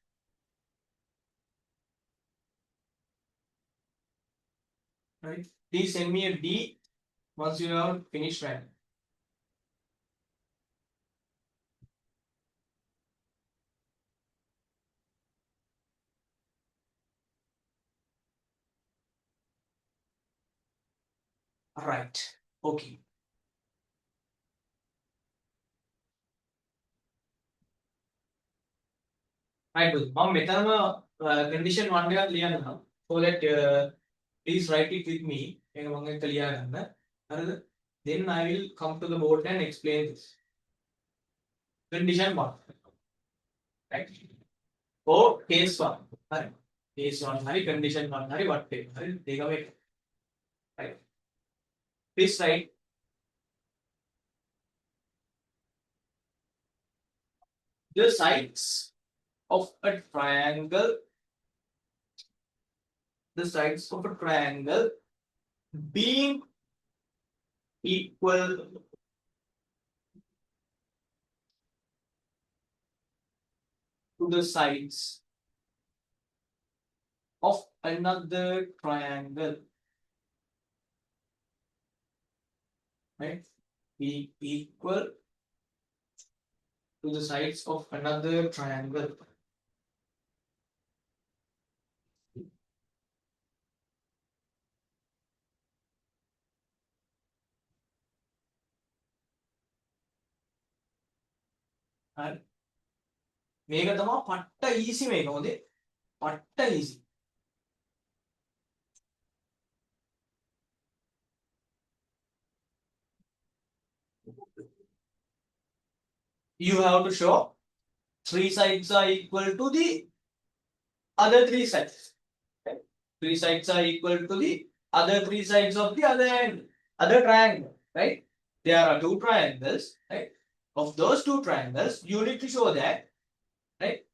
Right? Please send me a D once you have finished writing. Right. Okay. Right. Good. Mom, metama condition one day clear na. So that please write it with me. Then I will come to the board and explain this. Condition one. Right. Oh, case one. Right. Case one. Hari condition one. Hari what take? Hari take away. Right. Please write. The sides of a triangle. The sides of a triangle being equal to the sides of another triangle, right? Be equal to the sides of another triangle. And මේක තමයි පට්ට easy මේක හොඳේ පට්ට easy. You have to show three sides are equal to the other three sides. Okay? Three sides are equal to the other three sides of the other triangle, right? There are two triangles, right? Of those two triangles, you need to show that, right?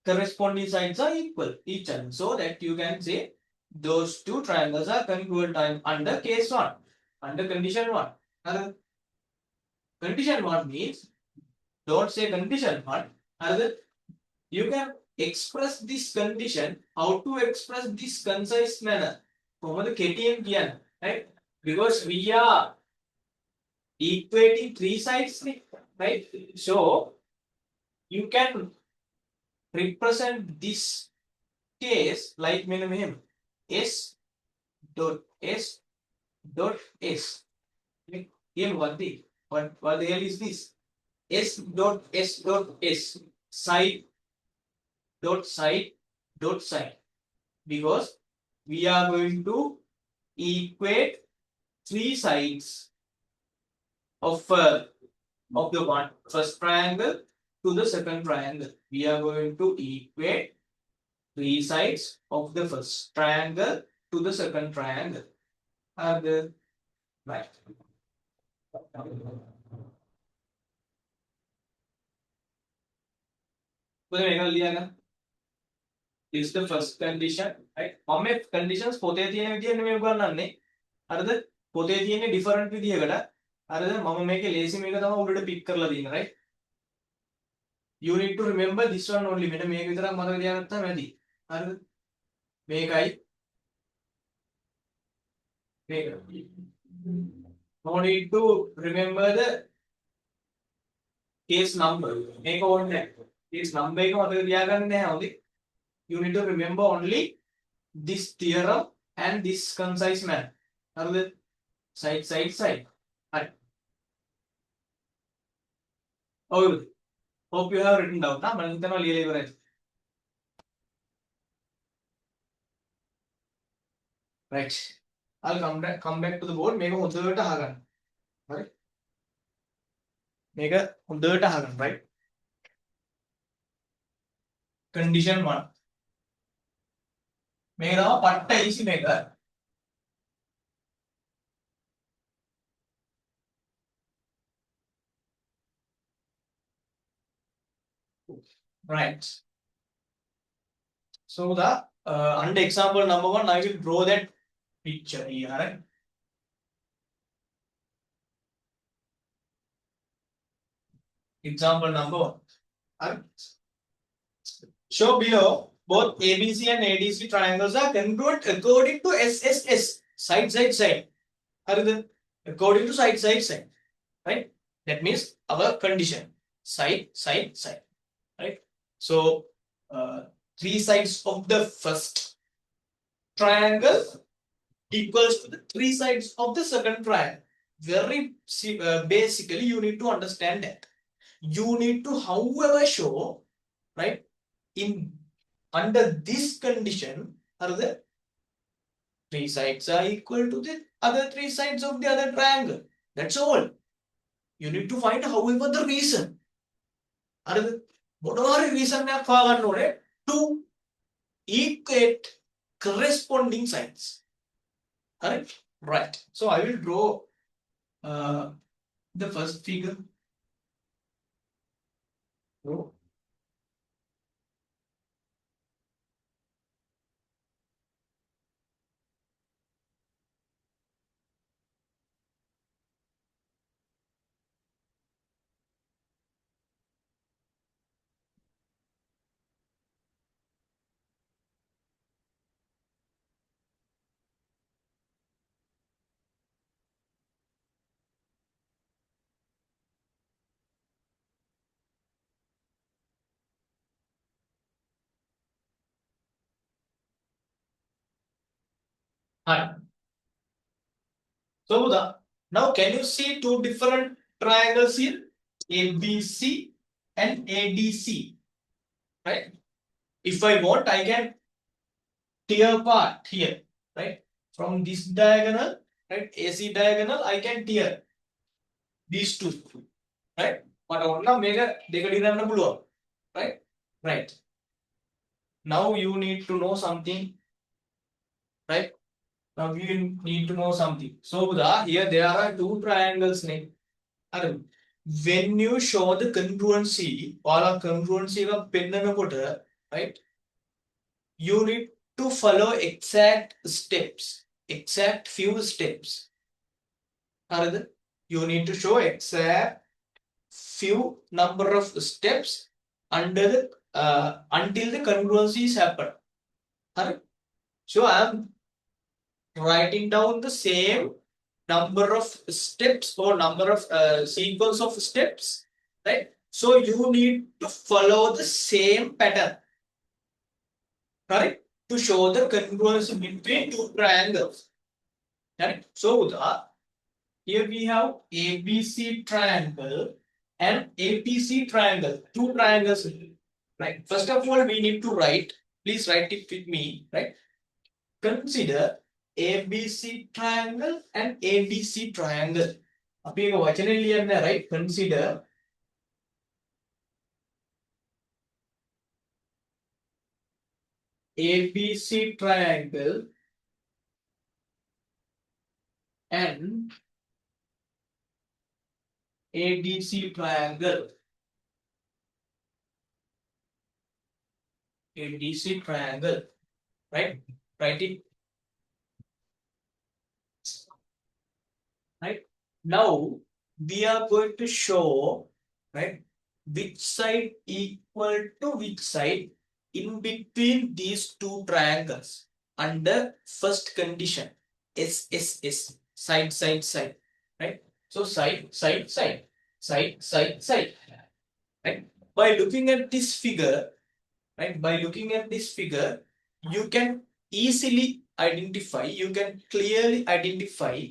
Corresponding sides are equal each other, so that you can say those two triangles are congruent under case one, under condition one. Condition one means don't say condition one. You can express this condition. How to express this concise manner? Right? Because we are equating three sides, right? So you can represent this case like S dot S dot S. Here what the hell is this? S dot S dot S side dot side dot side, because we are going to equate three sides of the first triangle to the second triangle. We are going to equate three sides of the first triangle to the second triangle. Right. This is the first condition, right? How conditions පොතේ තියෙන විදිය නෙමෙයි උගන්වන්නේ. හරිද? පොතේ තියෙන්නේ different විදියකට. හරිද? මම මේකේ ලේසි මේක තමයි උඩට පික් කරලා තියෙන්නේ, right? You need to remember this one only. මෙන්න මේක විතරක් මතක තියාගත්තාම ඇති. හරිද? මේකයි මේක. No need to remember the case number. මේක ඕනේ නැහැ. case number එක මතක තියාගන්න නැහැ only. You need to remember only this theorem and this concise manner. Side, side, side. Right. Okay. Hope you have written down. Right. I'll come back to the board. Make a hondata hagan. Right? Make a hondata hagan, right? Condition 1. Make a patta easy maker. Right. So the under example number 1, I will draw that picture here. Right? Example number 1. Right? Show below both ABC and ADC triangles are congruent according to SSS, side, side, side. According to side, side, side. Right? That means our condition, side, side, side. Right? So, 3 sides of the first triangle equals to the 3 sides of the second triangle. Very basically, you need to understand that. You need to, however, show, right, in under this condition, are the 3 sides are equal to the other 3 sides of the other triangle. That's all. You need to find, however, the reason. Are the whatever reason to equate corresponding sides. Correct? Right. So I will draw the first figure. Draw. Hi. So now can you see 2 different triangles here? ABC and ADC. Right? If I want, I can tear apart here. Right? From this diagonal, right? AC diagonal, I can tear these two. Right? But now make a right? Right. Now you need to know something. Right? Now you need to know something. So here there are 2 triangles name. When you show the congruency, or congruency right? You need to follow exact steps, exact few steps. You need to show exact few number of steps under the until the congruency is happen. So I am writing down the same number of steps or number of sequence of steps, right? So you need to follow the same pattern, right? To show the congruence between 2 triangles, right? So here we have ABC triangle and APC triangle, 2 triangles, right? First of all, we need to write, please write it with me, right? Consider ABC triangle and ADC triangle. Right? Consider ABC triangle and ADC triangle. ADC triangle. Right? Write it. Right? Now we are going to show, right, which side equal to which side in between these 2 triangles under first condition. S, side, side, side. Right? So side, side, side, side, side, side. Right? By looking at this figure, right? By looking at this figure, you can easily identify, you can clearly identify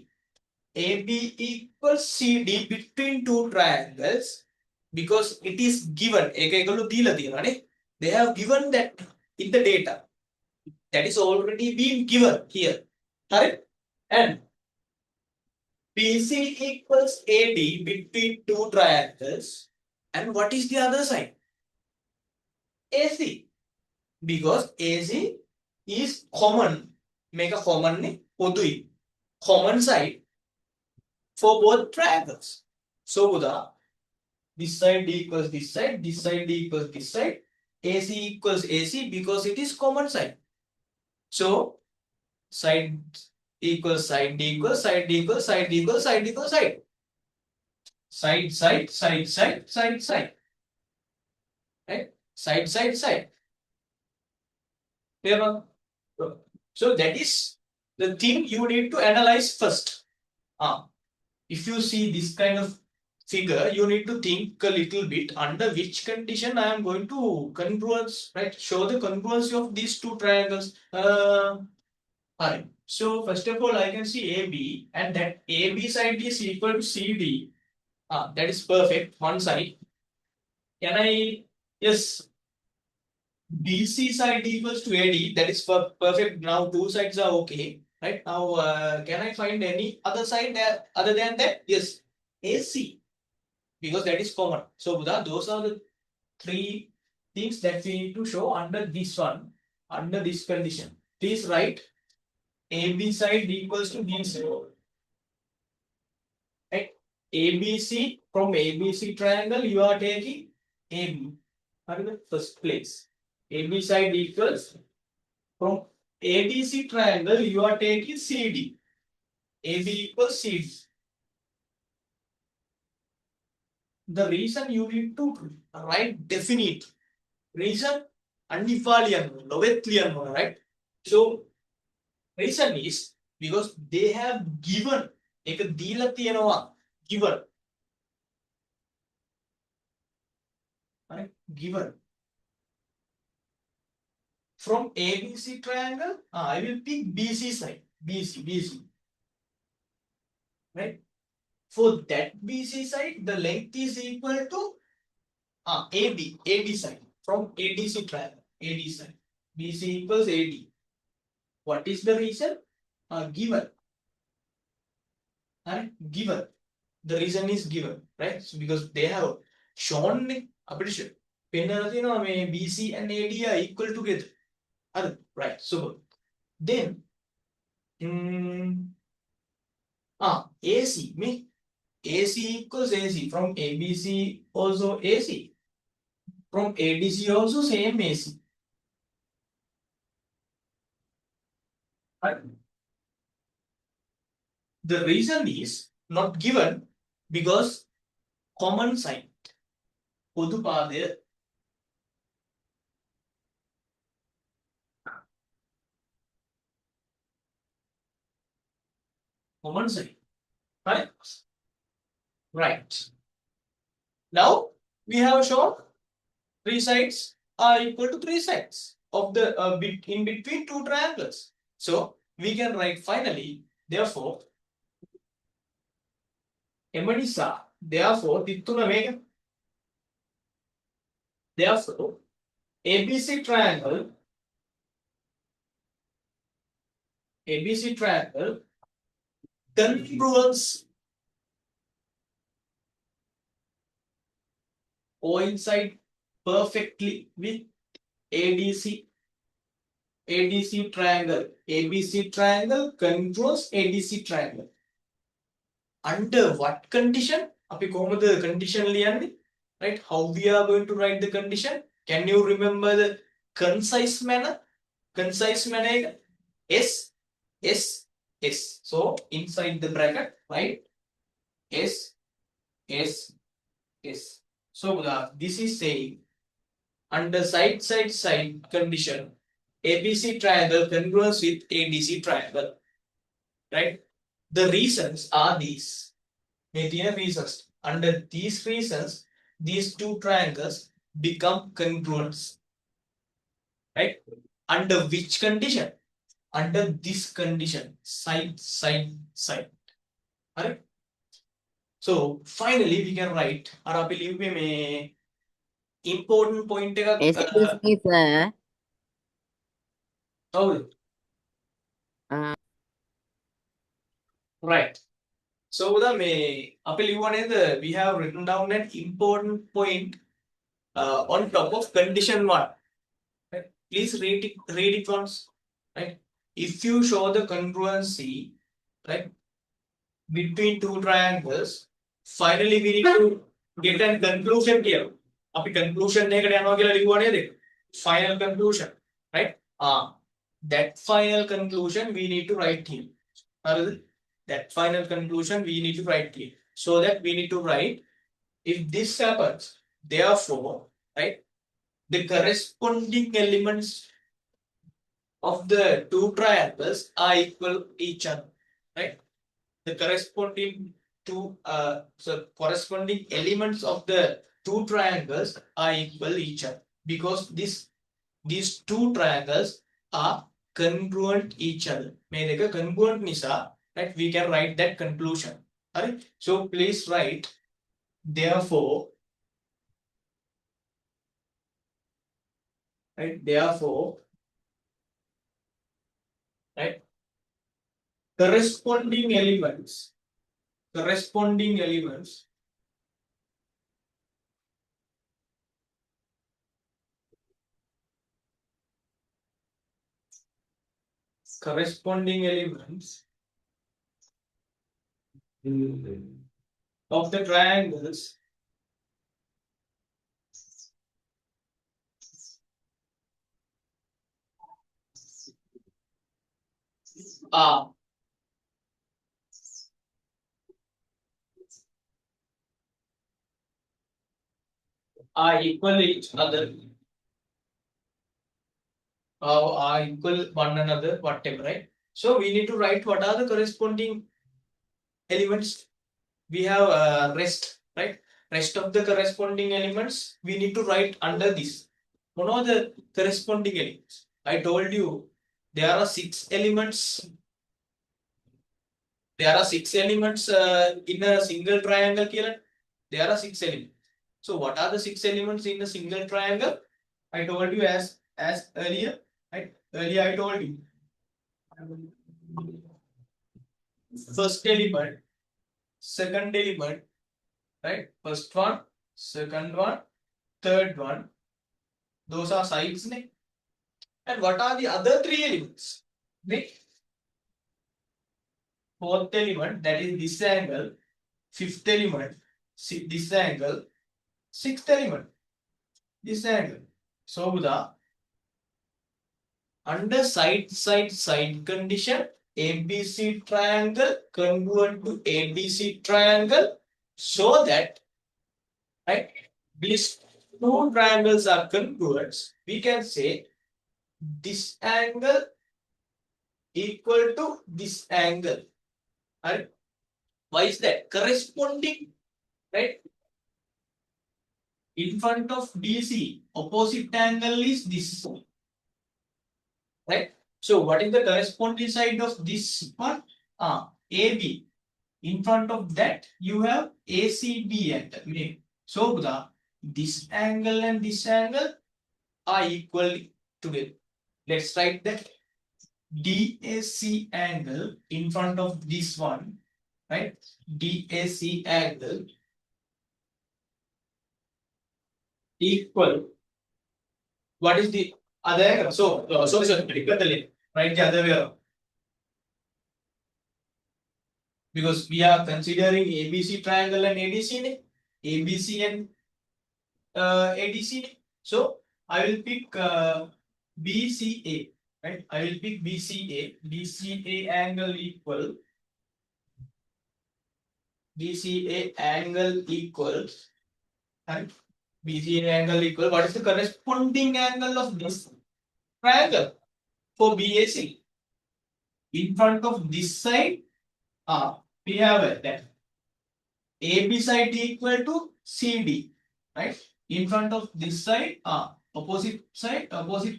AB equals CD between 2 triangles because it is given. They have given that in the data. That is already been given here. Correct? and BC equals AD between two triangles. And what is the other side? AC. Because AC is common. Make a common common side for both triangles. So Buddha, this side equals this side equals this side. AC equals AC because it is common side. So side equals side equals side equals side equals side equals side. Side, side, side, side, side, side. Right? Side, side, side. Clear? So that is the thing you need to analyze first. If you see this kind of figure, you need to think a little bit under which condition I am going to congruence, right? Show the congruency of these two triangles. Alright. So first of all, I can see AB and that AB side is equal to CD. That is perfect. One side. Can I, yes, BC side equals to AD. That is perfect. Now two sides are okay. Right now, can I find any other side there other than that? Yes, AC, because that is common. So Buddha, those are the three things that we need to show under this one, under this condition. Please write AB side equals to BC. Right? ABC, from ABC triangle, you are taking AB at the first place. AB side equals, from ABC triangle, you are taking CD. AB equals CD. The reason you need to write definite reason Anifalian, Lovetlian, right? So reason is because they have given given, right? Given from ABC triangle, I will pick BC side, BC, right? For that BC side, the length is equal to AB side from ADC triangle, AD side. BC equals AD. What is the reason? Given. Right? Given. The reason is given, right? So because they have shown BC and AD are equal together. Right. So then AC AC equals AC from ABC also AC. From ADC also same AC. Right? The reason is not given because common sign. Podu paadaya common sign. Right? Right. Now we have shown three sides are equal to three sides of the in between two triangles. So we can write finally, therefore, Emanisa, therefore, therefore, ABC triangle congruence coincide perfectly with ADC triangle. ABC triangle congruence ADC triangle. Under what condition? The condition right? How we are going to write the condition? Can you remember the concise manner? Concise manner. S. So inside the bracket, right? S. So this is saying under side condition, ABC triangle congruence with ADC triangle, right? The reasons are these. Reasons. Under these reasons, these two triangles become congruent, right? Under which condition? Under this condition, side. Alright? So finally we can write important point Excuse me, sir. oh, Right. So we have written down an important point on top of condition 1. Right? Please read it once. Right? If you show the congruency, right, between two triangles, finally we need to get a conclusion here. Api conclusion final conclusion, right? That final conclusion we need to write here. That final conclusion we need to write here. So that we need to write, if this happens, therefore, right, the corresponding elements of the two triangles are equal each other, right? The corresponding elements of the two triangles are equal each other, because these two triangles are congruent each other. May they congruent nisa, right? We can write that conclusion. Right? So please write, therefore, right? Therefore, right? Corresponding elements corresponding elements corresponding elements of the triangles are equal each other, are equal one another, whatever, right? So we need to write what are the corresponding elements. We have rest, right? Rest of the corresponding elements we need to write under this. What are the corresponding elements? I told you there are 6 elements. There are 6 elements in a single triangle here. There are 6 elements. So what are the 6 elements in a single triangle? I told you as earlier, right? Earlier I told you. First element, second element, right? First one, second one, third one. Those are sides. And what are the other 3 elements? Fourth element, that is this angle. Fifth element, this angle. Sixth element, this angle. So the under side condition, ABC triangle congruent to ABC triangle, so that, right, these two triangles are congruent, we can say this angle equal to this angle. Right? Why is that? Corresponding, right? In front of DC, opposite angle is this. Right? So what is the corresponding side of this one? AB. In front of that, you have ACB angle. So this angle and this angle are equal together. Let's write that DAC angle in front of this one, right? DAC angle equal. What is the other angle? So, sorry, right the other way around. Because we are considering ABC triangle and ADC, ABC and ADC. So I will pick BCA, right? I will pick BCA. BCA angle equal. BCA angle equals, and BCA angle equal. What is the corresponding angle of this triangle for BAC? In front of this side, we have that AB side equal to CD, right? In front of this side, opposite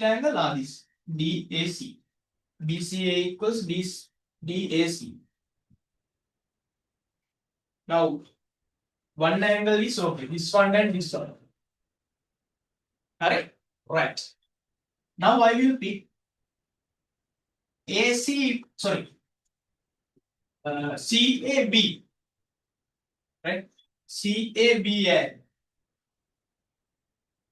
angle are this DAC. BCA equals this DAC. Now, one angle is okay. This one and this one. Correct? Right. Now I will pick AC. Sorry. CAB, right? CAB angle.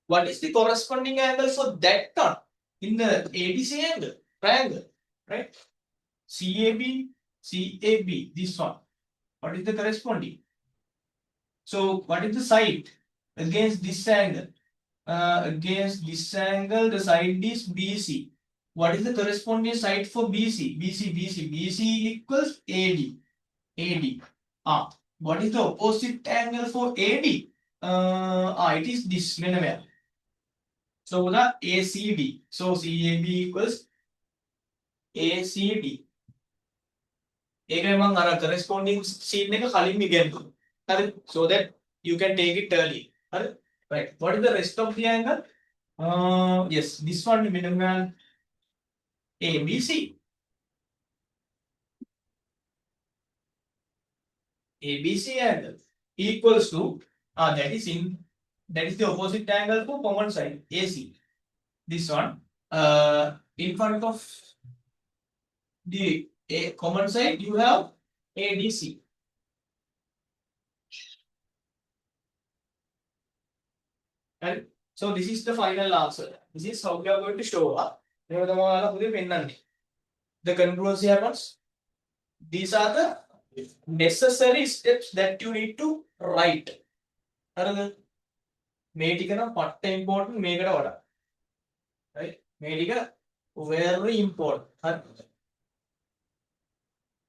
What is the corresponding angle for that one in the ABC angle triangle, right? CAB, this one. What is the corresponding? So what is the side against this angle? Against this angle, the side is BC. What is the corresponding side for BC? BC equals AD. AD. What is the opposite angle for AD? It is this. So the ACD. So CAB equals ACD. ඒකයි මම අර corresponding scene එක කලින් ඉගෙනුවා. හරි? So that you can take it early. හරි? Right. What is the rest of the angle? Yes, this one minimum ABC. ABC angle equals to that is the opposite angle for common side AC. This one in front of the common side you have ADC. And so this is the final answer. This is how we are going to show up. The congruency happens. These are the necessary steps that you need to write. මේ ටික නම් පට්ට important මේකට වඩා. Right? මේ ටික very important.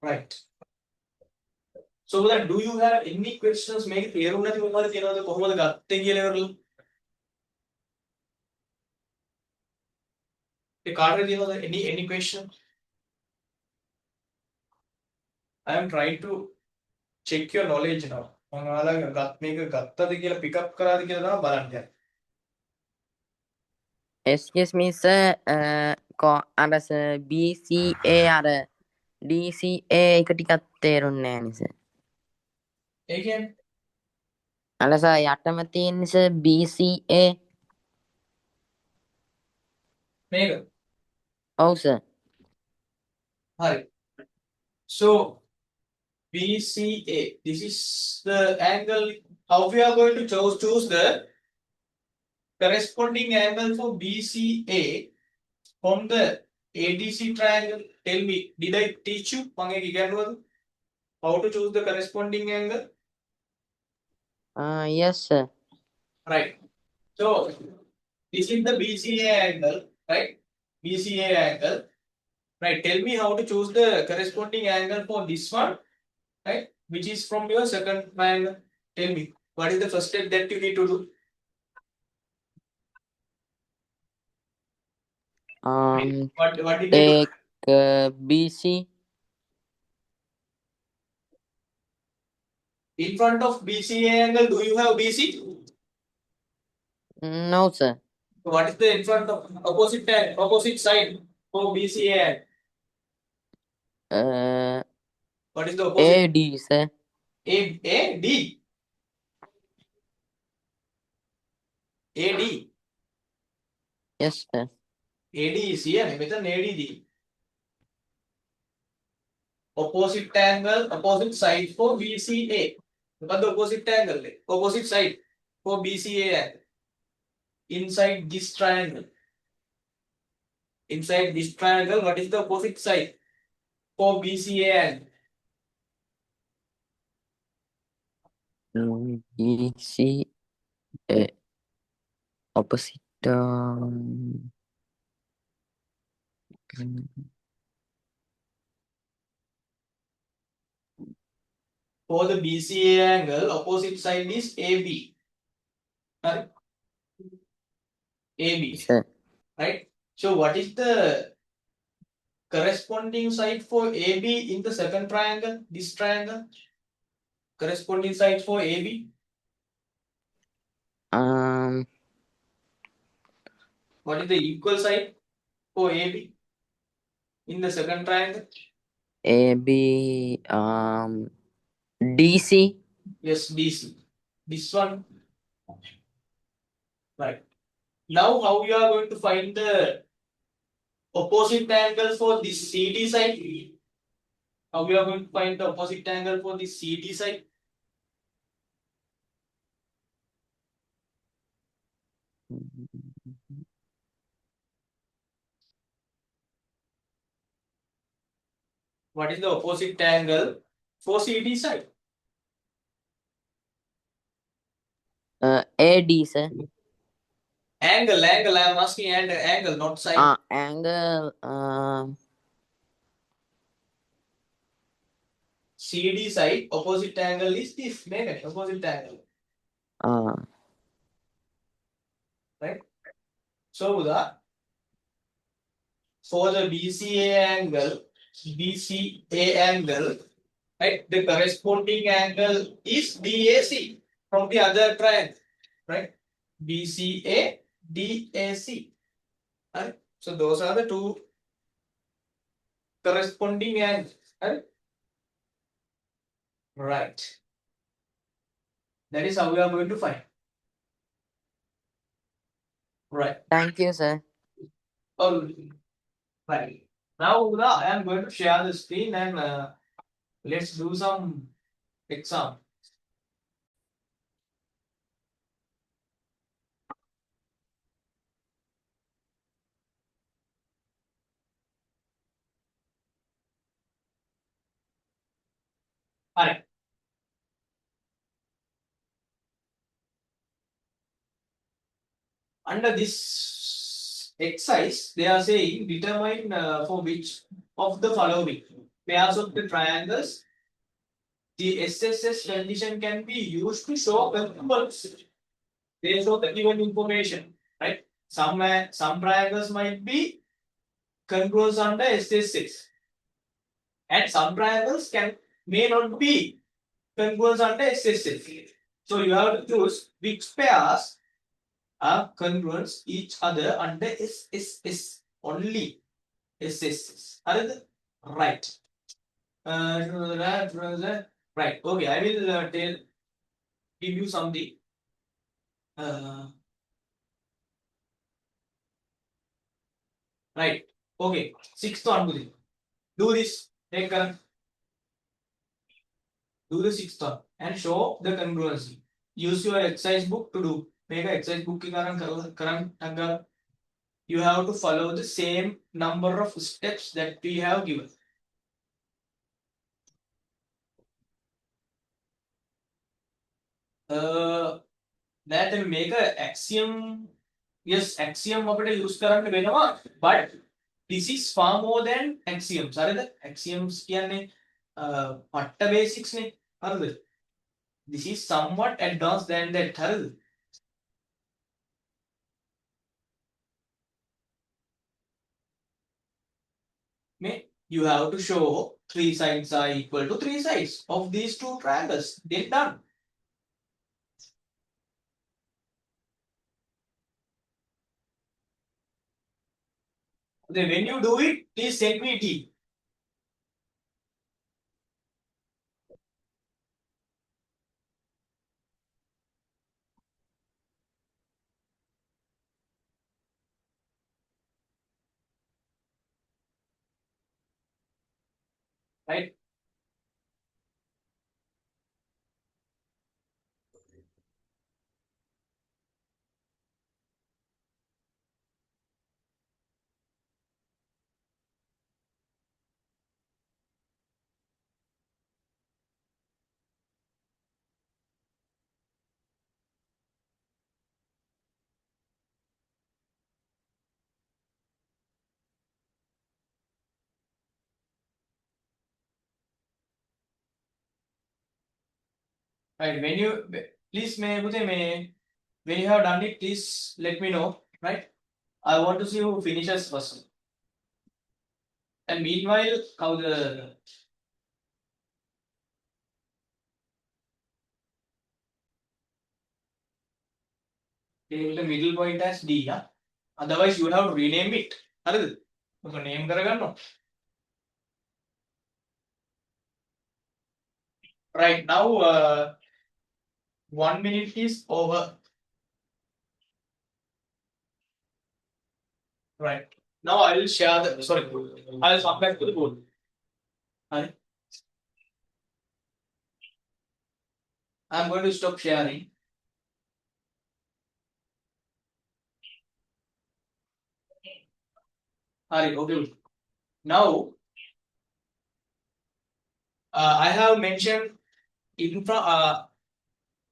Right. So that do you have any questions? මේක තේරුම් නැති මොනවද කියනවද කොහොමද ගත්තේ කියලා ඉවරලා? ඒ කාටද තියෙනවද any question? I am trying to check your knowledge now. මම ඔයාලා මේක ගත්තද කියලා pick up කරාද කියලා තමයි බලන්න යන්නේ. Excuse me, sir. අර sir BCA අර DCA එක ටිකක් තේරුන්නේ නැහැ නේ sir. ඒ කියන්නේ අර sir යටම තියෙන්නේ sir BCA. මේක. ඔව් sir. හරි. So BCA, this is the angle. How we are going to choose the corresponding angle for BCA from the ADC triangle? Tell me, did I teach you how to choose the corresponding angle? Yes sir. Right. So this is the BCA angle, right? BCA angle. Right. Tell me how to choose the corresponding angle for this one, right? Which is from your second triangle. Tell me, what is the first step that you need to do? What did you do? Take BC. In front of BCA angle, do you have BC? No sir. What is the in front of opposite side for BCA angle? What is the opposite? AD sir. AD. AD. Yes sir. AD is here. මෙතන AD. Opposite angle, opposite side for BCA. What the opposite angle? Opposite side for BCA angle. Inside this triangle. Inside this triangle, what is the opposite side for BCA angle? BCA opposite. For the BCA angle, opposite side is AB. Right? AB. Sir. Right? So what is the corresponding side for AB in the second triangle? This triangle? Corresponding side for AB? What is the equal side for AB in the second triangle? AB DC. Yes, DC. This one. Right. Now how you are going to find the opposite angle for this CD side? How we are going to find the opposite angle for the CD side? What is the opposite angle for CD side? AD, sir. Angle. I am asking angle, not side. Angle. CD side opposite angle is this. Make opposite angle, right? So for the BCA angle, right? The corresponding angle is DAC from the other triangle, right? BCA, DAC, right? So those are the two corresponding angles, right? Right. That is how we are going to find. Right. Thank you, sir. Oh, right. Now, Uda, I am going to share the screen and let's do some exam. Alright. Under this exercise, they are saying determine for which of the following pairs of the triangles the SSS condition can be used to show congruence. They show the given information, right? Some triangles might be congruous under SSS, and some triangles may not be congruous under SSS. So you have to choose which pairs are congruent each other under SSS only. SSS. Right. Right. Okay. I will give you something. Right. Okay. Sixth one. Do this. Take current. Do the sixth one and show the congruency. Use your exercise book to do. Make an exercise book. Current. You have to follow the same number of steps that we have given. That will make a axiom. Yes, axiom අපිට use කරන්න වෙනවා, but this is far more than axioms. හරිද? Axioms කියන්නේ පට්ට basics නේ. හරිද? This is somewhat advanced than that. හරිද? You have to show 3 sides are equal to 3 sides of these two triangles. Then done. Then when you do it, please send me T. Right? Right. When you please when you have done it, please let me know. Right. I want to see who finishes first. And meanwhile, how the take the middle point as D. Yeah? Otherwise, you have to rename it. හරිද? ඔක name කරගන්නවා. Right now, 1 minute is over. Right. Now I will share the. Sorry, I will come back to the board. Right. I'm going to stop sharing. Alright, okay. Now, I have mentioned in top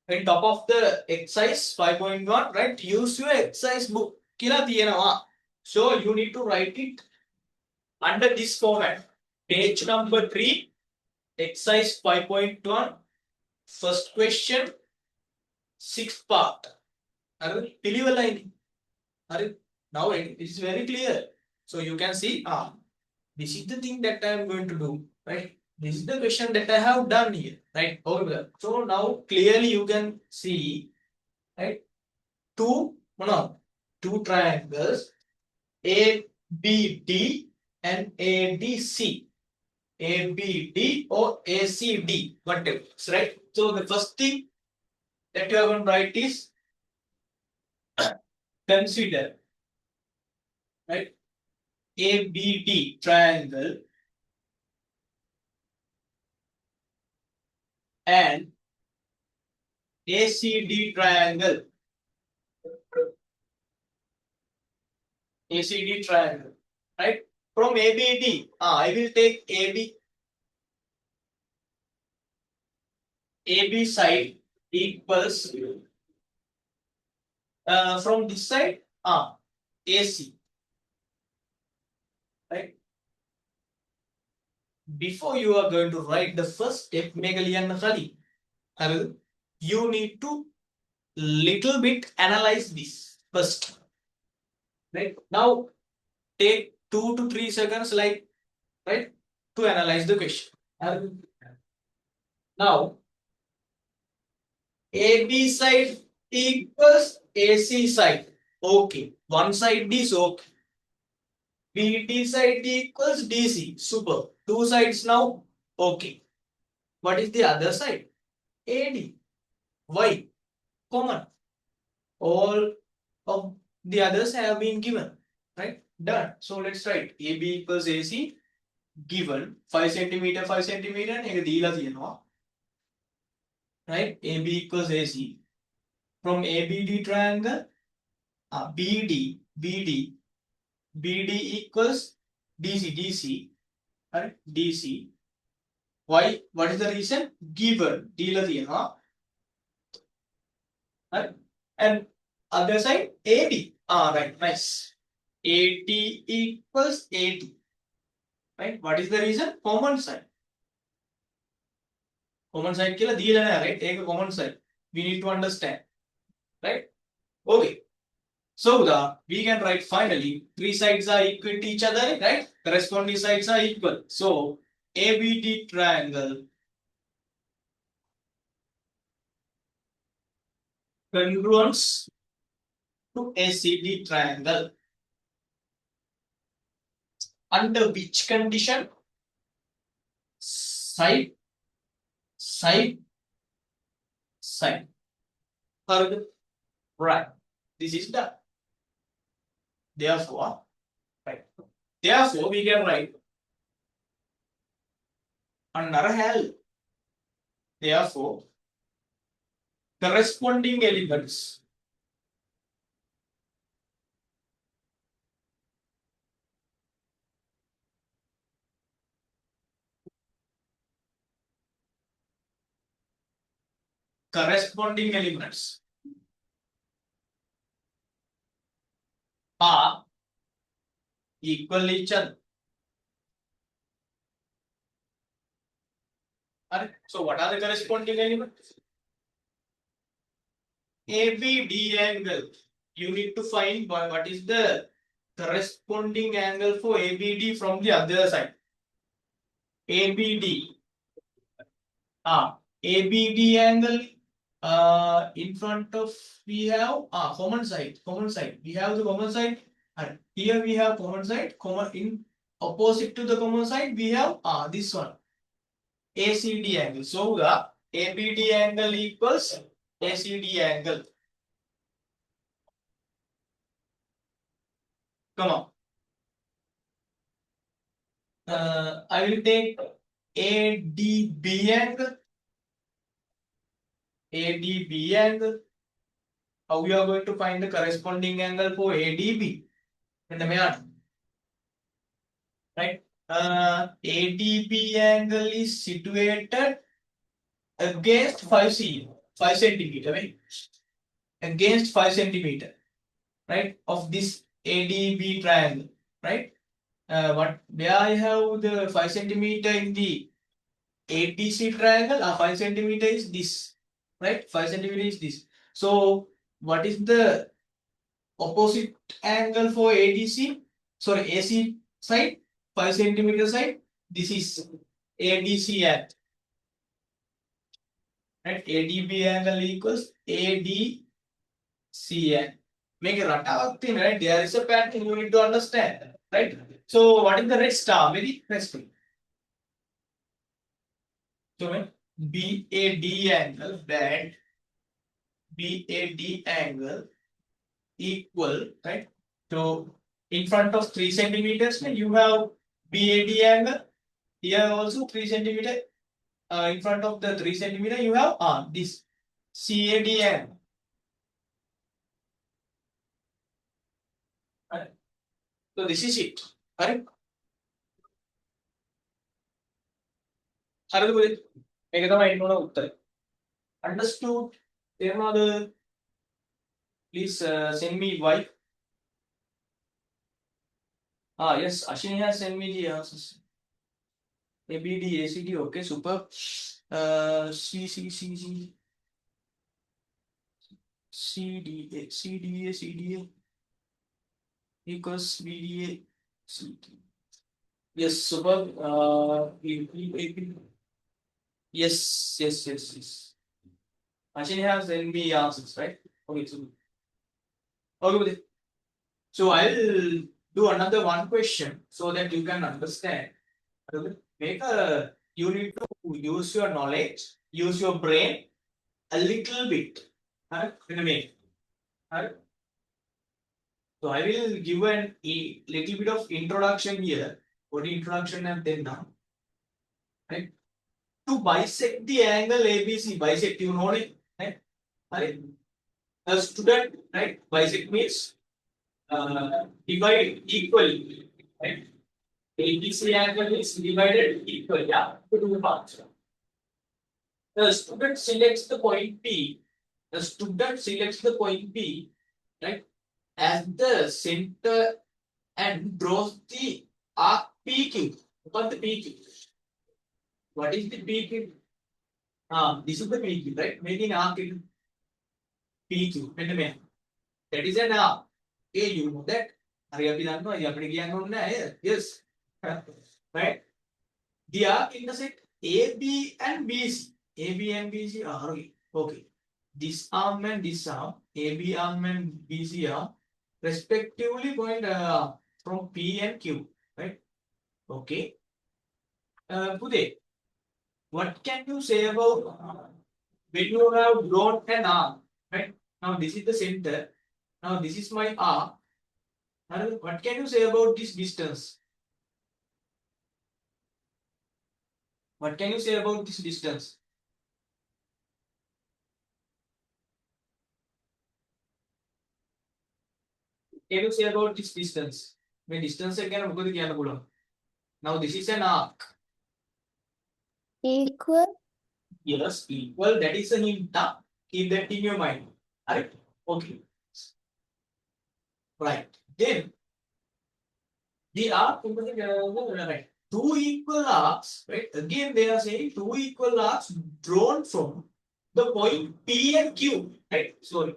of the exercise 5.1, right? Use your exercise book. Kila තියෙනවා. So you need to write it under this format. Page number 3, exercise 5.1, first question, sixth part. Now it is very clear. So you can see, this is the thing that I am going to do, right? This is the question that I have done here, right? Okay. So now clearly you can see, right? Two triangles, ABD and ADC. ABD or ACD, whatever, right? So the first thing that you are going to write is consider, right? ABD triangle and ACD triangle. ACD triangle, right? From ABD, I will take AB side equals from this side, AC, right? Before you are going to write the first step, you need to little bit analyze this first, right? Now take 2 to 3 seconds, like, right, to analyze the question. Now AB side equals AC side. Okay, one side is okay. BD side equals DC. Super. Two sides now. Okay. What is the other side? AD. Why? Common. All of the others have been given. Right? Done. So let's write AB equals AC. Given 5 centimeter, 5 centimeter. Right? AB equals AC. From ABD triangle, BD equals DC, right? DC. Why? What is the reason? Given. Right? And other side, AD. Right. Nice. AD equals AD. Right? What is the reason? Common side. Common side kila dila right? Take a common side. We need to understand. Right? Okay. So we can write finally 3 sides are equal to each other, right? Corresponding sides are equal. So ABD triangle congruence to ACD triangle. Under which condition? Side. Right. This is done. Therefore, right. Therefore, we can write another hell. Therefore, corresponding elements are equal each other. So what are the corresponding elements? ABD angle. You need to find what is the corresponding angle for ABD from the other side. ABD. ABD angle. In front of we have common side. We have the common side. And here we have common side. In opposite to the common side, we have this one. ACD angle. So the ABD angle equals ACD angle. Come on. I will take ADB angle. ADB angle. How we are going to find the corresponding angle for ADB? And the right? ADB angle is situated against 5 centimeter, right? Against 5 centimeter, right? Of this ADB triangle, right? Where I have the 5 centimeter in the ADC triangle, 5 centimeter is this, right? 5 centimeter is this. So, what is the opposite angle for ADC? Sorry, AC side, 5 centimeter side. This is ADC angle, right? ADB angle equals ADC angle. Make a rata thing, right? There is a pattern you need to understand, right? So, what is the rest term? Very resting. So, BAD angle, that BAD angle equal, right? So, in front of 3 centimeters, you have BAD angle. Here also 3 centimeter. In front of the 3 centimeter, you have this CAD angle. Right? So, this is it. Correct? Understood? Please send me Y. Yes, Ashini has sent me the answers. ABD, ACD, okay, super. CDA equals BDA. Yes, super. Yes. Ashini has sent me answers, right? Okay, so okay. So I'll do another one question so that you can understand. You need to use your knowledge, use your brain a little bit. So I will give a little bit of introduction here. What introduction and then now? Right? To bisect the angle ABC, bisect, you know it, right? A student, right? Bisect means divide equally, right? ABC angle is divided equally, yeah, to two parts. The student selects the point P. The student selects the point P, right, as the center and draws the arc PQ. What the PQ? What is the PQ? This is the PQ, right? Making arc in PQ. That is an arc. Okay, you know that. Yes. Right? The arc intersect AB and BC. AB and BC are okay. This arm and this arm, AB arm and BC arm, respectively point from P and Q, right? Okay. Pude, what can you say about when you have drawn an arm, right? Now this is the center. Now this is my arm. What can you say about this distance? What can you say about this distance? Can you say about this distance? When distance again, now this is an arc. Equal. Yes, equal. That is a hint. Keep that in your mind. Right? Okay. Right. Then the arc, right? Two equal arcs, right? Again, they are saying two equal arcs drawn from the point P and Q, right? So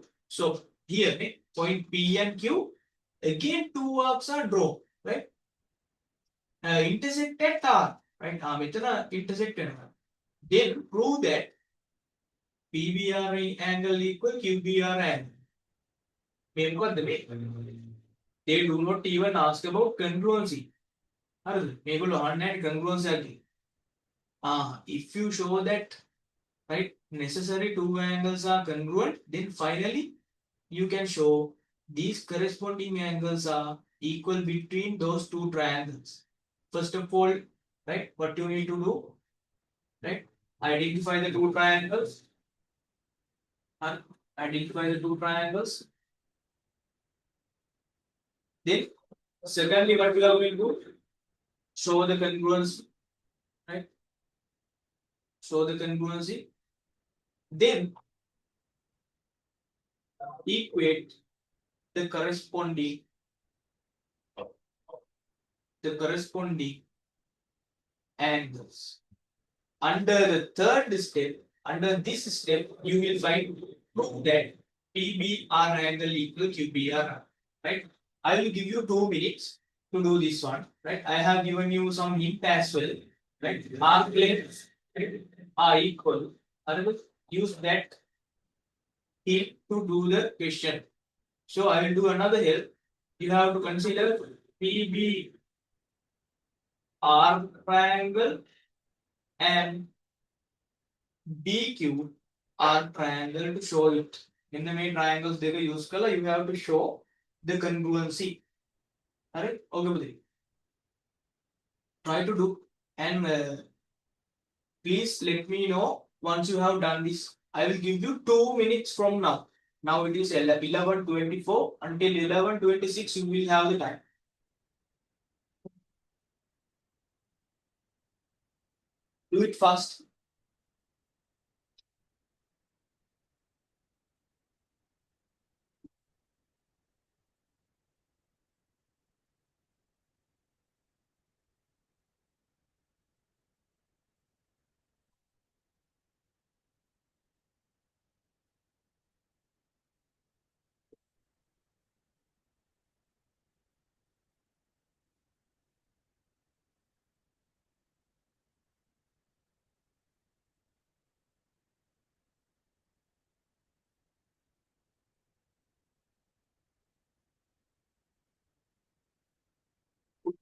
here, right? Point P and Q. Again, two arcs are drawn, right? Intersect at R, right? Intersect at R. Then prove that PBR angle equal QBR angle. They do not even ask about congruency. Congruency. If you show that, right, necessary two angles are congruent, then finally you can show these corresponding angles are equal between those two triangles. First of all, right, what you need to do, right, identify the two triangles. and identify the two triangles. Then, secondly, what we are going to show the congruence, right? Show the congruency. Then, equate the corresponding angles. Under the third step, under this step, you will find that PBR angle equal QBR, right? I will give you 2 minutes to do this one, right? I have given you some hint as well, right? Arc lengths are equal. Otherwise, use that hint to do the question. So I will do another help. You have to consider PBR triangle and DQ are triangle to show it. In the main triangles they use color, you have to show the congruency. Alright, okay, buddy. Try to do and please let me know once you have done this. I will give you 2 minutes from now. Now it is 11:24 until 11:26 you will have the time. Do it fast.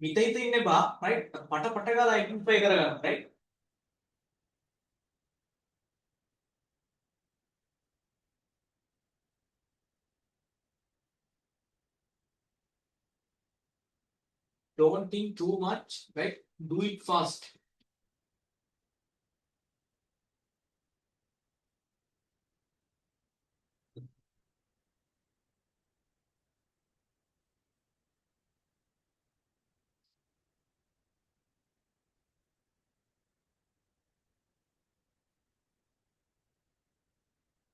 Mitay in ba, right? Pata pataga identify karaga, right? Don't think too much, right? Do it fast.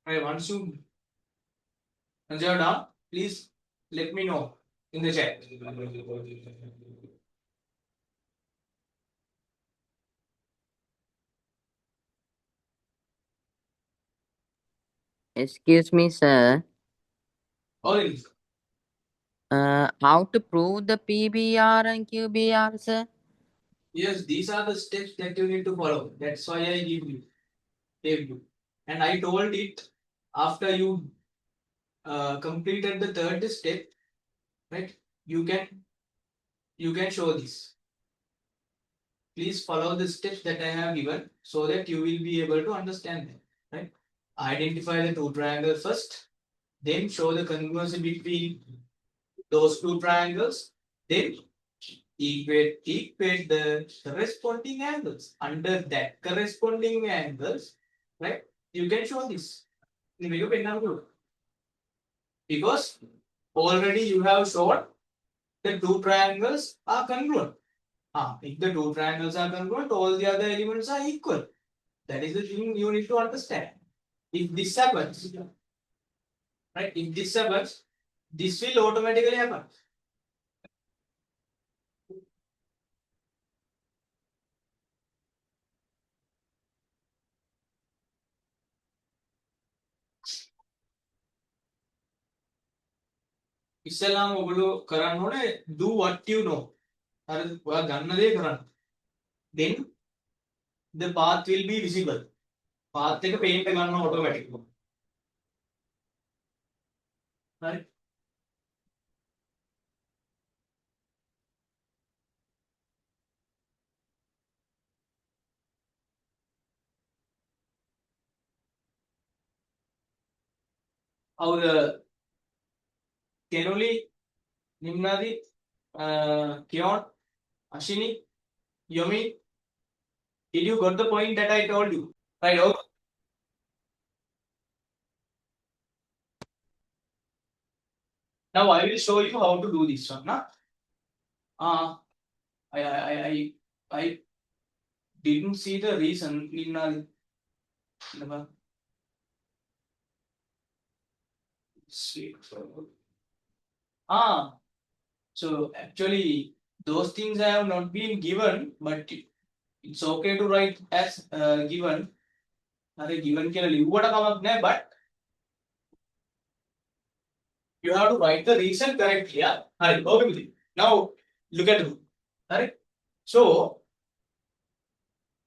Right, once you are done, please let me know in the chat. Excuse me, sir. Alright. How to prove the PBR and QBR, sir? Yes, these are the steps that you need to follow. That's why I gave you. And I told it after you completed the third step, right? You can show this. Please follow the steps that I have given so that you will be able to understand them. Right? Identify the two triangles first, then show the congruency between those two triangles, then equate the corresponding angles. Under that corresponding angles, right? You can show this. Because already you have shown the two triangles are congruent. If the two triangles are congruent, all the other elements are equal. That is the thing you need to understand. If this happens, right? If this happens, this will automatically happen. ඉස්සෙල්ලාම ඔයගොල්ලෝ කරන්න ඕනේ do what you know. හරිද? ඔයා ගන්න දේ කරන්න. Then the path will be visible. Path එක paint ගන්නවා automatically. Right? කවුද කෙරොලි නිම්නාදි කියොන් අශිනි යොමි did you got the point that I told you? Right. Okay. Now I will show you how to do this one. Nah? I didn't see the reason in so actually those things have not been given, but it's okay to write as given. Given but you have to write the reason correctly. Yeah. Okay. Now look at it. Alright. So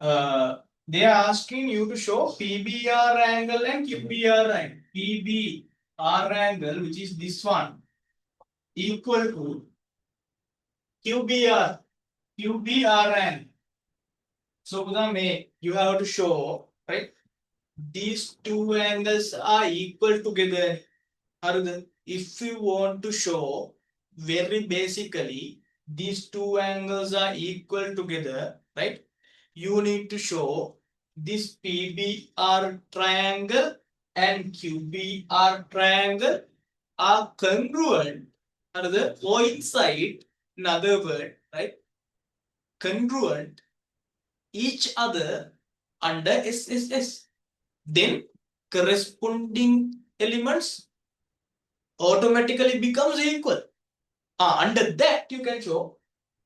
they are asking you to show PBR angle and QBR angle. PBR angle, which is this one, equal to QBR angle. So you have to show, right? These two angles are equal together. If you want to show very basically these two angles are equal together, right? You need to show this PBR triangle and QBR triangle are congruent. Another coincide, in other word, right? Congruent each other under SSS. Then corresponding elements automatically becomes equal. Under that you can show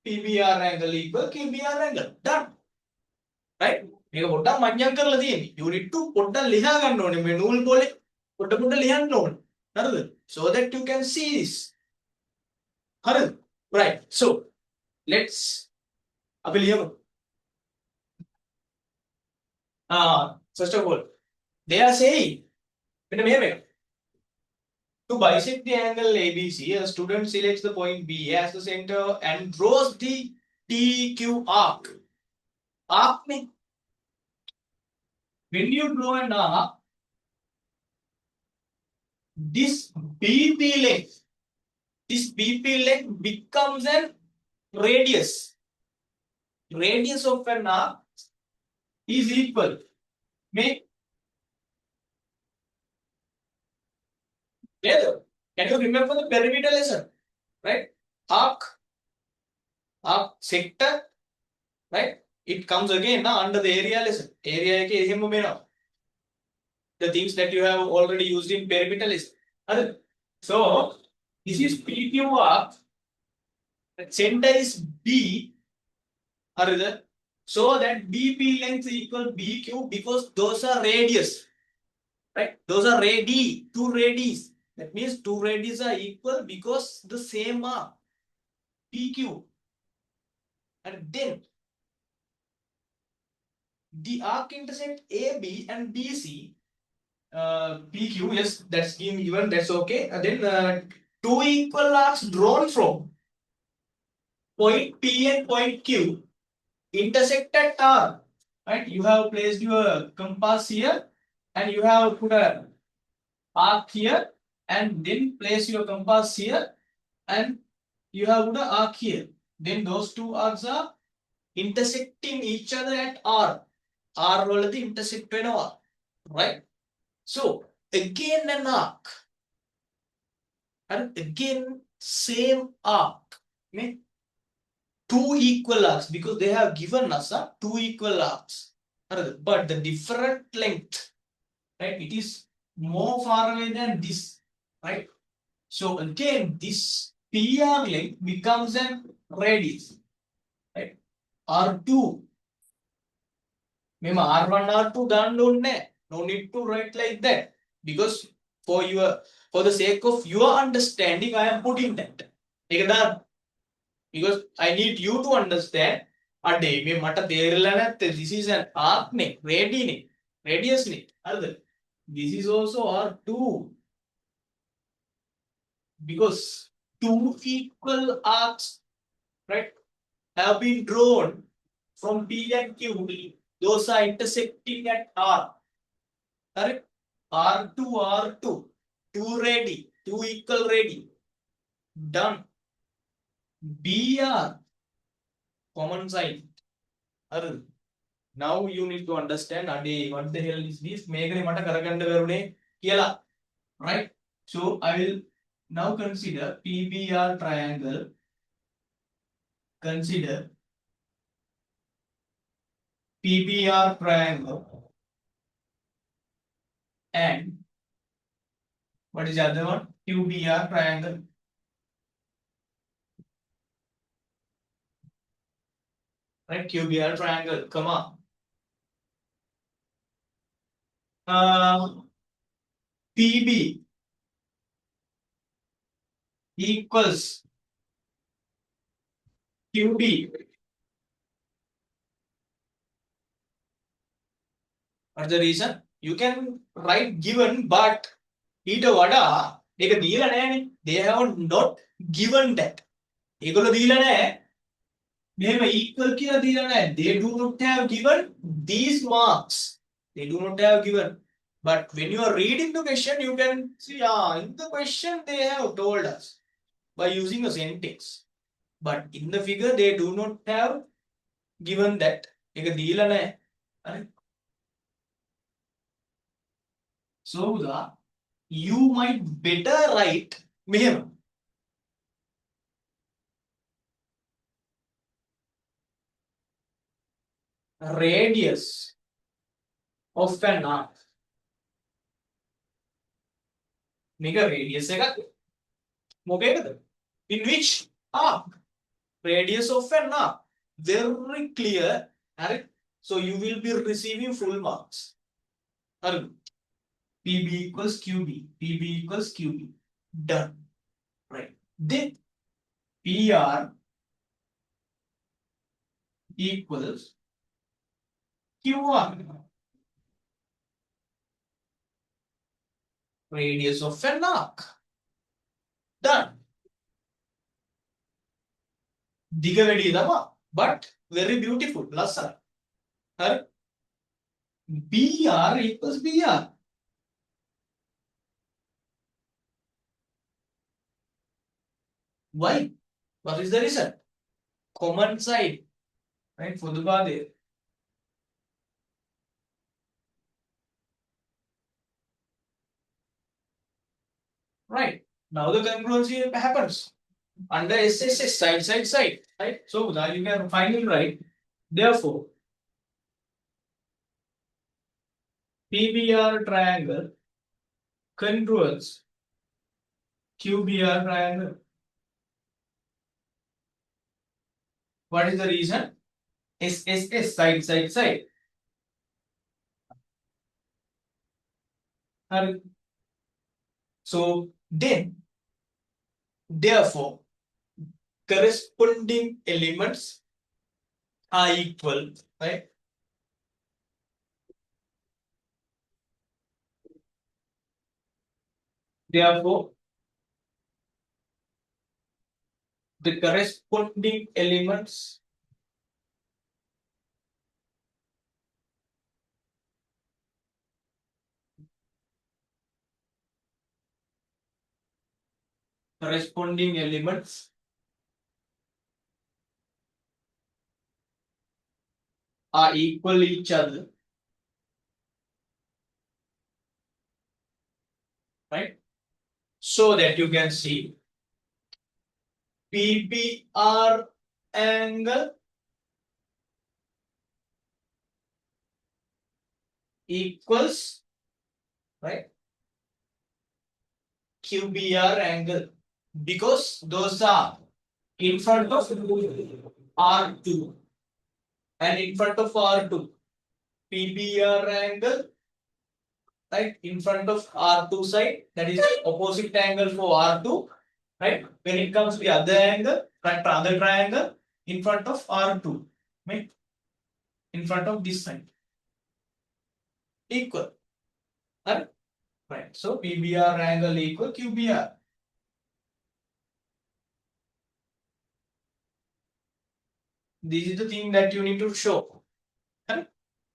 PBR angle equal QBR angle. Done. Right? You need to put the lihagan so that you can see this. Right. So let's first of all, they are saying to bisect the angle ABC, a student selects the point B as the center and draws the TQ arc. When you draw an arc, this BP length becomes a radius. Radius of an arc is equal. Can you remember the perimeter lesson? Right? Arc sector, right? It comes again under the area lesson. Area the things that you have already used in perimeter lesson. So this is PQ arc. The center is B. So that BP length is equal BQ because those are radius. Right? Those are radii, two radii. That means two radii are equal because the same arc. PQ. And then the arc intersect AB and BC. PQ, yes, that's given, that's okay. And then two equal arcs drawn from point P and point Q intersect at R. Right? You have placed your compass here and you have put a arc here and then place your compass here and you have put a arc here. Then those two arcs are intersecting each other at R. R will the intersect with R. Right? So again an arc. And again same arc. Two equal arcs because they have given us two equal arcs. But the different length, right? It is more far away than this, right? So again, this PR length becomes a radius, right? R2. R1, R2 done no need to write like that because for the sake of your understanding, I am putting that. Because I need you to understand. This is an arc radius. This is also R2 because two equal arcs, right, have been drawn from P and Q. Those are intersecting at R. Correct? R2, two equal radii. Done. BR, common sign. Now you need to understand what the hell is this? Right? So I will Now consider PBR triangle. Consider PBR triangle and what is the other one? QBR triangle. Right? QBR triangle. Come on. PB equals QB. What's the reason? You can write given, but ඊට වඩා ඒක දීලා නැහැනේ. They have not given that. ඒගොල්ලෝ දීලා නැහැ. මෙහෙම equal කියලා දීලා නැහැ. They do not have given these marks. They do not have given. But when you are reading the question, you can see, in the question they have told us by using a sentence. But in the figure, they do not have given that. ඒක දීලා නැහැ. හරි. So you might better write මෙහෙම. Radius of an arc. මේක radius එකක් මොකේද? In which arc? Radius of an arc. Very clear. Right? So you will be receiving full marks. Right? PB equals QB. PB equals QB. Done. Right. Then PR equals QR. Radius of an arc. Done. දිග වැඩි තමයි, but very beautiful. ලස්සන. හරි. BR equals BR. Why? What is the reason? Common side. Right? For the body. Right. Now the congruency happens. Under SSS, side. Right? So now you can finally write. Therefore, PBR triangle congruence QBR triangle. What is the reason? SSS, side. So then, therefore, corresponding elements are equal, right? Therefore, the corresponding elements are equal each other, right? So that you can see PBR angle equals, right, QBR angle, because those are in front of R2 and in front of R2. PBR angle, right, in front of R2 side, that is opposite angle for R2, right? When it comes to the other angle, right, other triangle, in front of R2, right? In front of this side. Equal. Right? Right. So PBR angle equal QBR. This is the thing that you need to show. Right?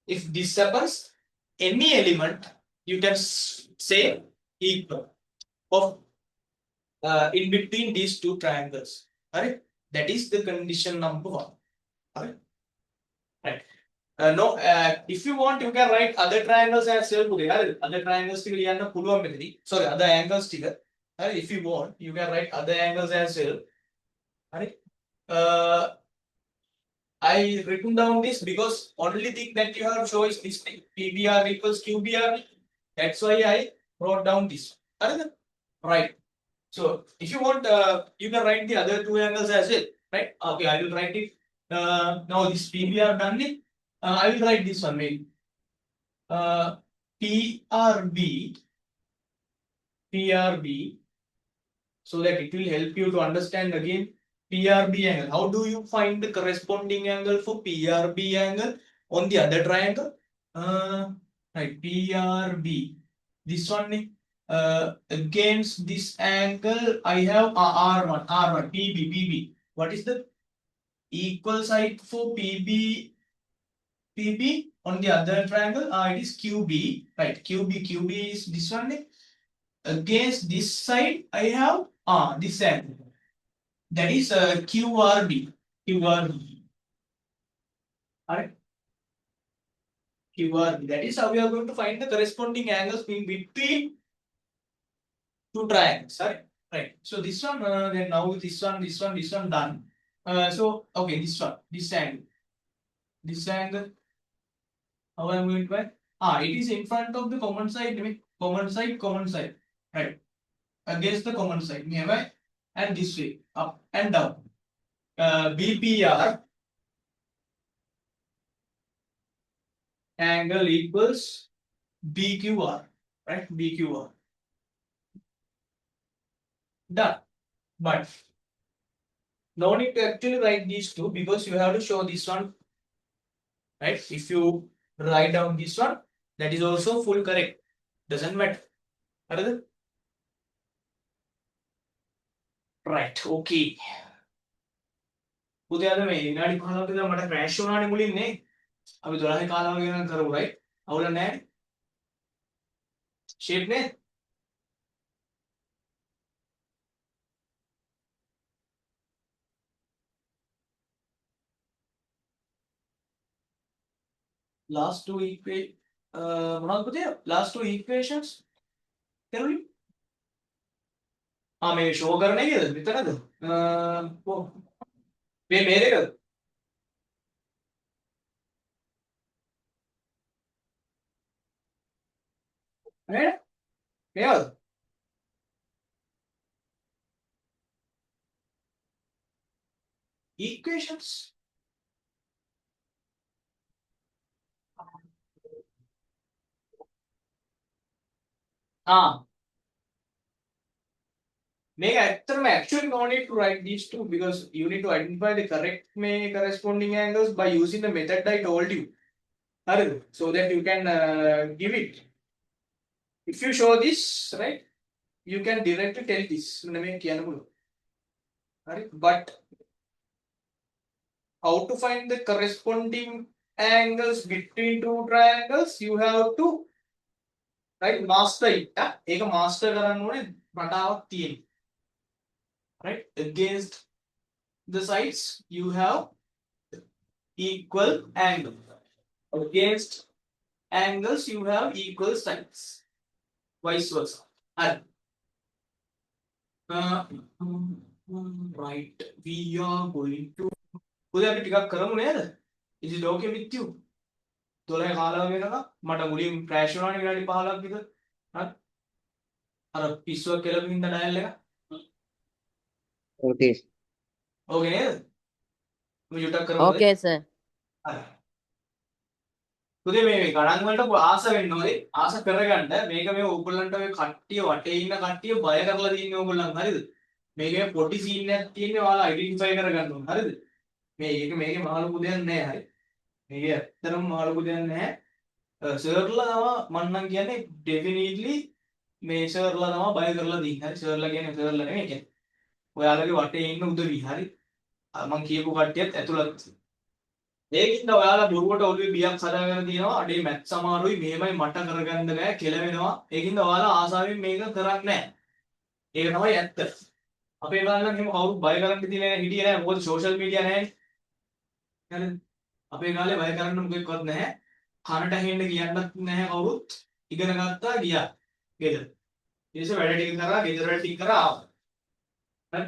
If this happens, any element you can say equal of in between these two triangles. Right? That is the condition number 1. Right? Right. No, if you want, you can write other triangles as well. Other triangles ටික ලියන්න පුළුවන් මෙතනදී. Sorry, other angles ටික. If you want, you can write other angles as well. Uh, I written down this because only thing that you have shown is this thing, PBR equals QBR. That's why I wrote down this. Right. So if you want, you can write the other two angles as well. Right. Okay, I will write it. Now this PBR done it. I will write this one maybe. PRB, so that it will help you to understand again PRB angle. How do you find the corresponding angle for PRB angle on the other triangle? Right, PRB. This one against this angle, I have R1, PB. What is the equal side for PB on the other triangle? It is QB, right? QB is this one. Against this side, I have this angle. That is QRB. Alright. QRB. That is how we are going to find the corresponding angles between two triangles. Right. So this one, then now this one done. So okay, this angle. How am I going to find? It is in front of the common side. Common side. Right. Against the common side. And this way, up and down. BPR angle equals BQR, right? BQR. Done. But no need to actually write these two because you have to show this one, right? If you write down this one, that is also full correct. Doesn't matter. Right. Okay. පුතේ අද මේ විනාඩි 15ක විතර මට crash වුණානේ මුලින් නේ. අපි 12 කාලාව ගෙන කරමු right? අවුල නැහැ. shape නේ. Last two මොනවද පුතේ? Last two equations කරුවේ? මේ show කරන එකද විතරද? මේ දෙකද? මේවද? Equations. Make actually no need to write these two because you need to identify the correct corresponding angles by using the method I told you. So that you can give it. If you show this, right, you can directly tell this. But how to find the corresponding angles between two triangles? You have to master it. ඒක master කරන්න ඕනේ රටාවක් තියෙනවා. Right, against the sides you have equal angle. Against angles you have equal sides. Vice versa. Right, we are going to පුතේ අපි ටිකක් කරමු නේද? Is it okay with you? 12 කාලාව වෙනකම් මට මුලින් ක්‍රෑෂ් වුණානේ විනාඩි 15ක් විතර. හරි. අර පිස්සුවක් කෙලපු හින්දා ඩයල් එක. Okay. Okay නේද? අපි යුටක් කරමුද? Okay, sir. හරි. පුතේ මේ ගණන් වලට ආස වෙන්න ඕනේ. ආස කරගන්න මේක මේ ඕගොල්ලන්ට ඔය කට්ටිය වටේ ඉන්න කට්ටිය බය කරලා තින්නේ ඕගොල්ලන් හරිද? මේකේ පොඩි සීන් එකක් තියෙන්නේ ඔයාලා අයිඩෙන්ටිෆයි කරගන්න ඕනේ හරිද? මේකේ මහ ලොකු දෙයක් නෑ හරි. මේකේ ඇත්තටම මහ ලොකු දෙයක් නෑ. සර්ලා තමයි මම නම් කියන්නේ ඩෙෆිනිට්ලි මේ සර්ලා තමයි බය කරලා දින්නේ. හරි සර්ලා කියන්නේ සර්ලා නෙමෙයි කියන්නේ. ඔයාලගේ වටේ ඉන්න උදවි හරි. මම කියපු කට්ටියත් ඇතුළත්. ඒකින්ද ඔයාලා බොරුවට ඔළුවේ බියක් හදාගෙන තියෙනවා. අඩේ මැත්ස් අමාරුයි මේමයි මට කරගන්න බෑ කෙලවෙනවා. ඒකින්ද ඔයාලා ආසාවෙන් මේක කරන්නේ නැහැ. ඒක තමයි ඇත්ත. අපේ කාලේ නම් එහෙම කවුරුත් බය කරන්න හිටියේ නැහැ. මොකද සෝෂල් මීඩියා නැහැ. හරිද? අපේ කාලේ බය කරන්න මොකෙක්වත් නැහැ. කනට ඇහෙන්න කියන්නත් නැහැ කවුරුත්. ඉගෙන ගත්තා ගියා. ගෙදර. ඊට වැඩ ටික කරලා ගෙදර වැඩ ටික කරලා ආවා. හරි.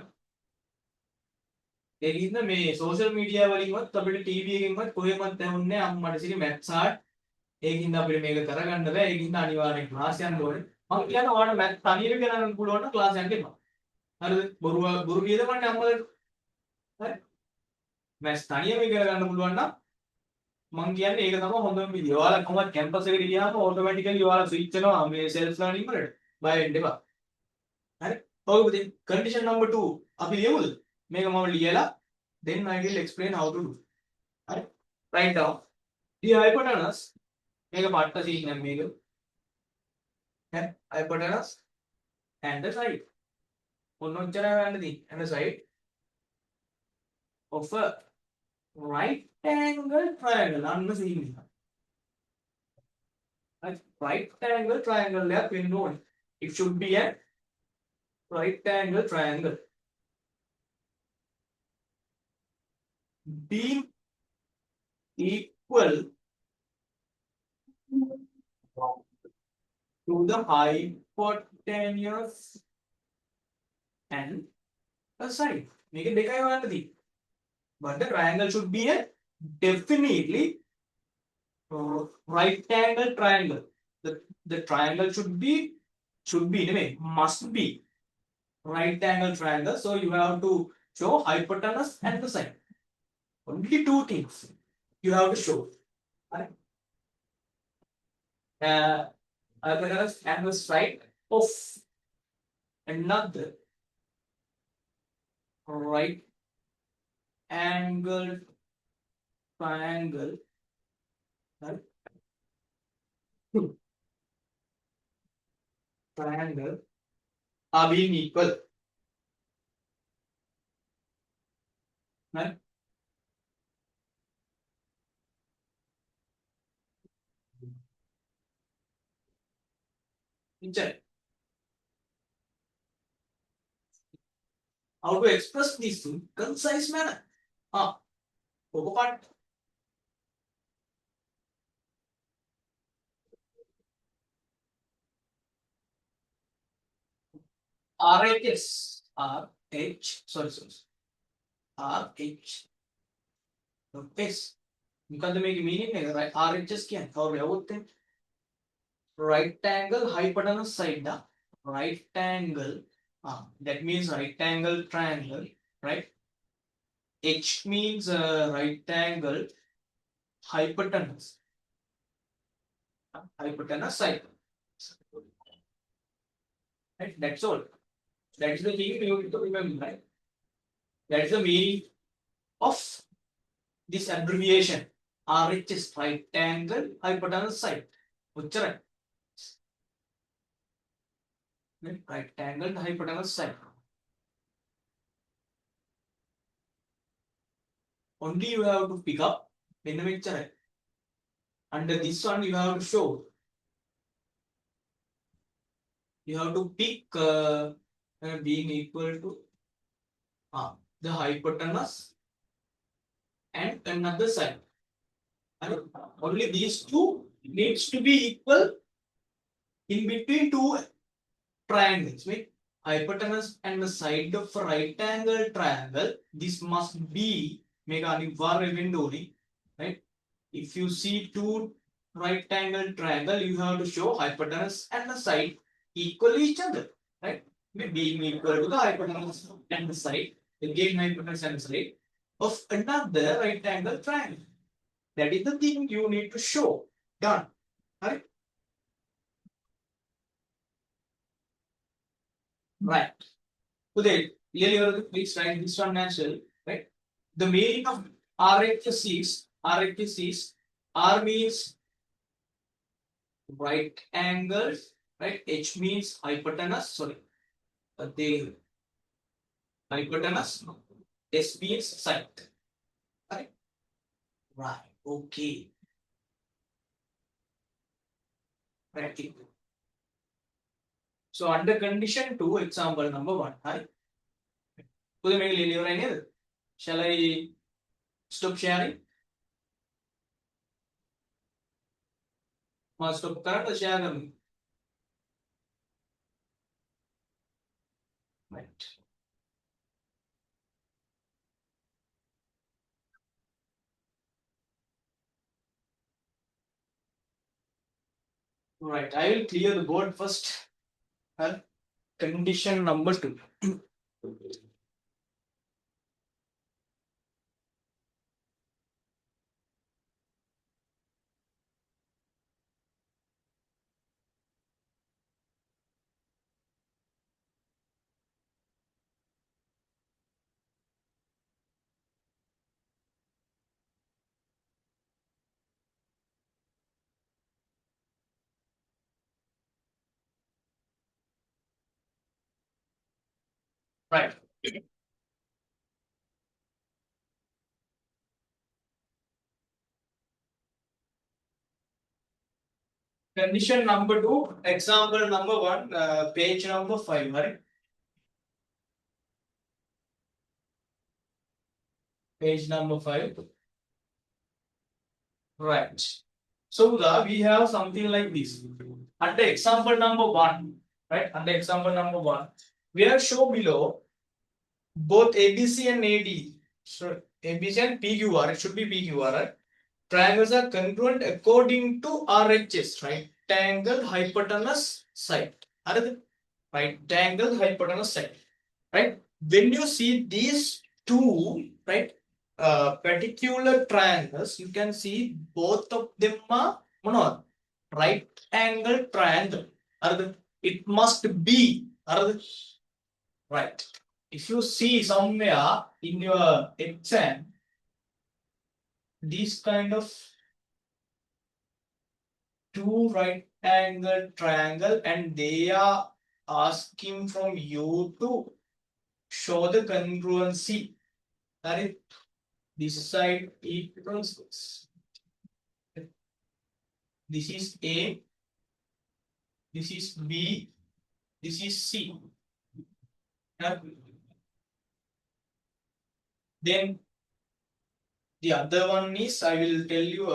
ඒ හින්දා මේ සෝෂල් මීඩියා වලින්වත් අපිට ටීවී එකකින්වත් කොහෙවත් ඇහුන්නේ අම්මට සිරි මැත්ස් ආර්ට්. ඒකින්ද අපිට මේක කරගන්න බෑ. ඒකින්ද අනිවාර්යෙන් ක්ලාස් යන්න ඕනේ. මම කියනවා ඔයාලට මැත් තනියම කරන්න පුළුවන් නම් ක්ලාස් යන්න එපා. හරිද? බොරු කියදමන්නේ අම්මලට. හරි. මැත්ස් තනියම ඉගෙන ගන්න පුළුවන් නම් මම කියන්නේ ඒක තමයි හොඳම විදිය. ඔයාලා කොහොමද කැම්පස් එකට ගියාම ඔටෝමැටිකලි ඔයාලා ස්විච් වෙනවා මේ සෙල්ෆ් ලර්නින් වලට. බය වෙන්න එපා. හරි. ඔව් පුතේ. කන්ඩිෂන් නම්බර් 2 අපි ලියමුද? මේක මම ලියලා then I will explain how to do. හරි. write down. The hypotenuse මේක පට්ට සීන් නම් මේක. හරි. hypotenuse and the side. ඔන්නොච්චර ගන්න දී. and the side of a right angle triangle. අන්න සීන් එක. හරි. right angle triangle එකක් වෙන්න ඕනේ. It should be a right angle triangle. Being equal to the hypotenuse and the side. Make it dekai hොයන්න දී. But the triangle should be a definitely right angle triangle. The triangle should be must be right angle triangle. So you have to show hypotenuse and the side. Only two things you have to show. Right? Hypotenuse and the side of another right angle triangle. Right? Triangle are being equal. Right? How to express these in concise manner? Part. RHS. RH. S. මොකද්ද මේකේ meaning එක? right? RHS කියන්නේ කවුරු යවුවොත් එහෙනම් right angle hypotenuse side da. Right angle. That means right angle triangle, right? H means right angle hypotenuse. Hypotenuse side. Right? That's all. That is the thing you need to remember, right? That is the meaning of this abbreviation. RHS, right angle hypotenuse side. Uchara. Right angle hypotenuse side. Only you have to pick up when the picture. Under this one you have to show. You have to pick being equal to the hypotenuse and another side. And only these two needs to be equal in between two triangles. Right? Hypotenuse and the side of a right angle triangle. This must be mega aනිවාර්ය. Right? If you see two right angle triangle, you have to show hypotenuse and the side equal each other. Right? Being equal to the hypotenuse and the side, again hypotenuse and the side of another right angle triangle. That is the thing you need to show. Done. Right? Right. Today, please write this one as well. Right? The meaning of RHS is R means right angles, right? H means hypotenuse. Sorry, the hypotenuse. S means side. Right? Right. Okay. Right. So under condition 2, example number 1. Hi. Put the mail. Shall I stop sharing? Must stop current share. Right. Right. I will clear the board first. Condition number 2. Right. Condition number 2, example number 1, page number 5, right? Page number 5. Right. So we have something like this. Under example number 1, right? Under example number 1, we have shown below both ABC and AD. So ABC and PQR, it should be PQR, right? Triangles are congruent according to RHS, right? Triangle hypotenuse side. Right? Triangle hypotenuse side. Right? When you see these two, right, particular triangles, you can see both of them are right angle triangle. It must be right. If you see somewhere in your exam, these kind of two right angle triangle, and they are asking from you to show the congruency. That is, this side equals this. This is A, this is B, this is C. Then the other one is, I will tell you,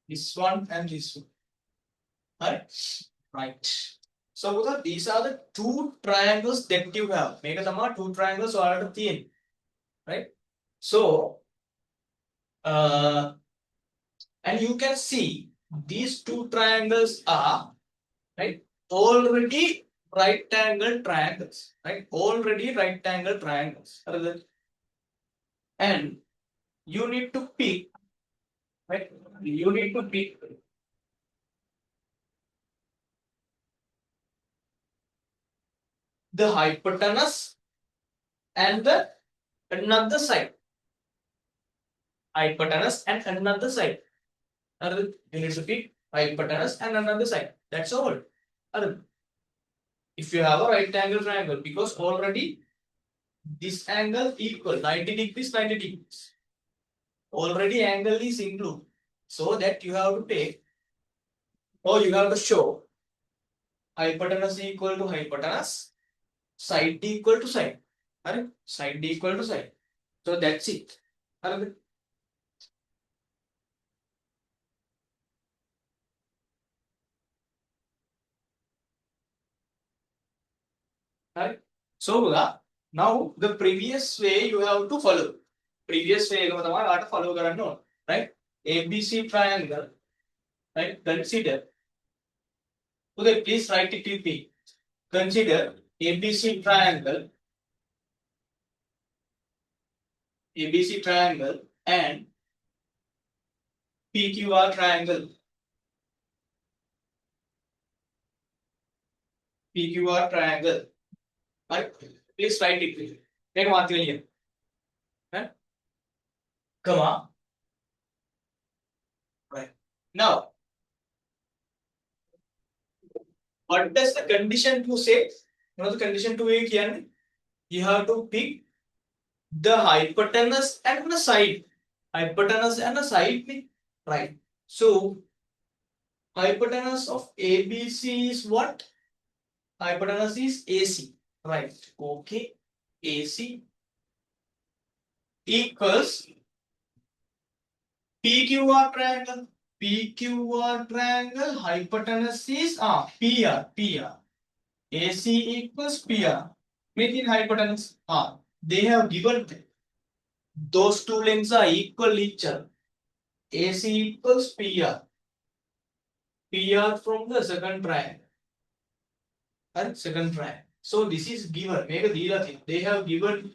this one and this one. Right. So these are the two triangles that you have. Make a two triangles or a theme. Right. So and you can see these two triangles are right already right angle triangles. Right. Already right angle triangles. And you need to pick, right? You need to pick the hypotenuse and the another side. Hypotenuse and another side. You need to pick hypotenuse and another side. That's all. If you have a right angle triangle, because already this angle equal 90 degrees, 90 degrees. Already angle is included. So that you have to take, or you have to show hypotenuse equal to hypotenuse, side D equal to side. Side D equal to side. So that's it. Right? So now the previous way you have to follow. Previous way you have to follow, right? ABC triangle, right? Consider. Okay, please write it with me. Consider ABC triangle and PQR triangle. PQR triangle. Right? Please write it. Take one here. Right? Come on. Right. Now, what does the condition 2 say? You know the condition 2 is here. You have to pick the hypotenuse and the side. hypotenuse and a side, right? So hypotenuse of ABC is what? Hypotenuse is AC, right? Okay, AC equals PQR triangle. PQR triangle hypotenuse is PR. AC equals PR. Make it hypotenuse R. They have given those two lengths are equal each other. AC equals PR. PR from the second triangle. And second triangle. So this is given. Make a deal. They have given.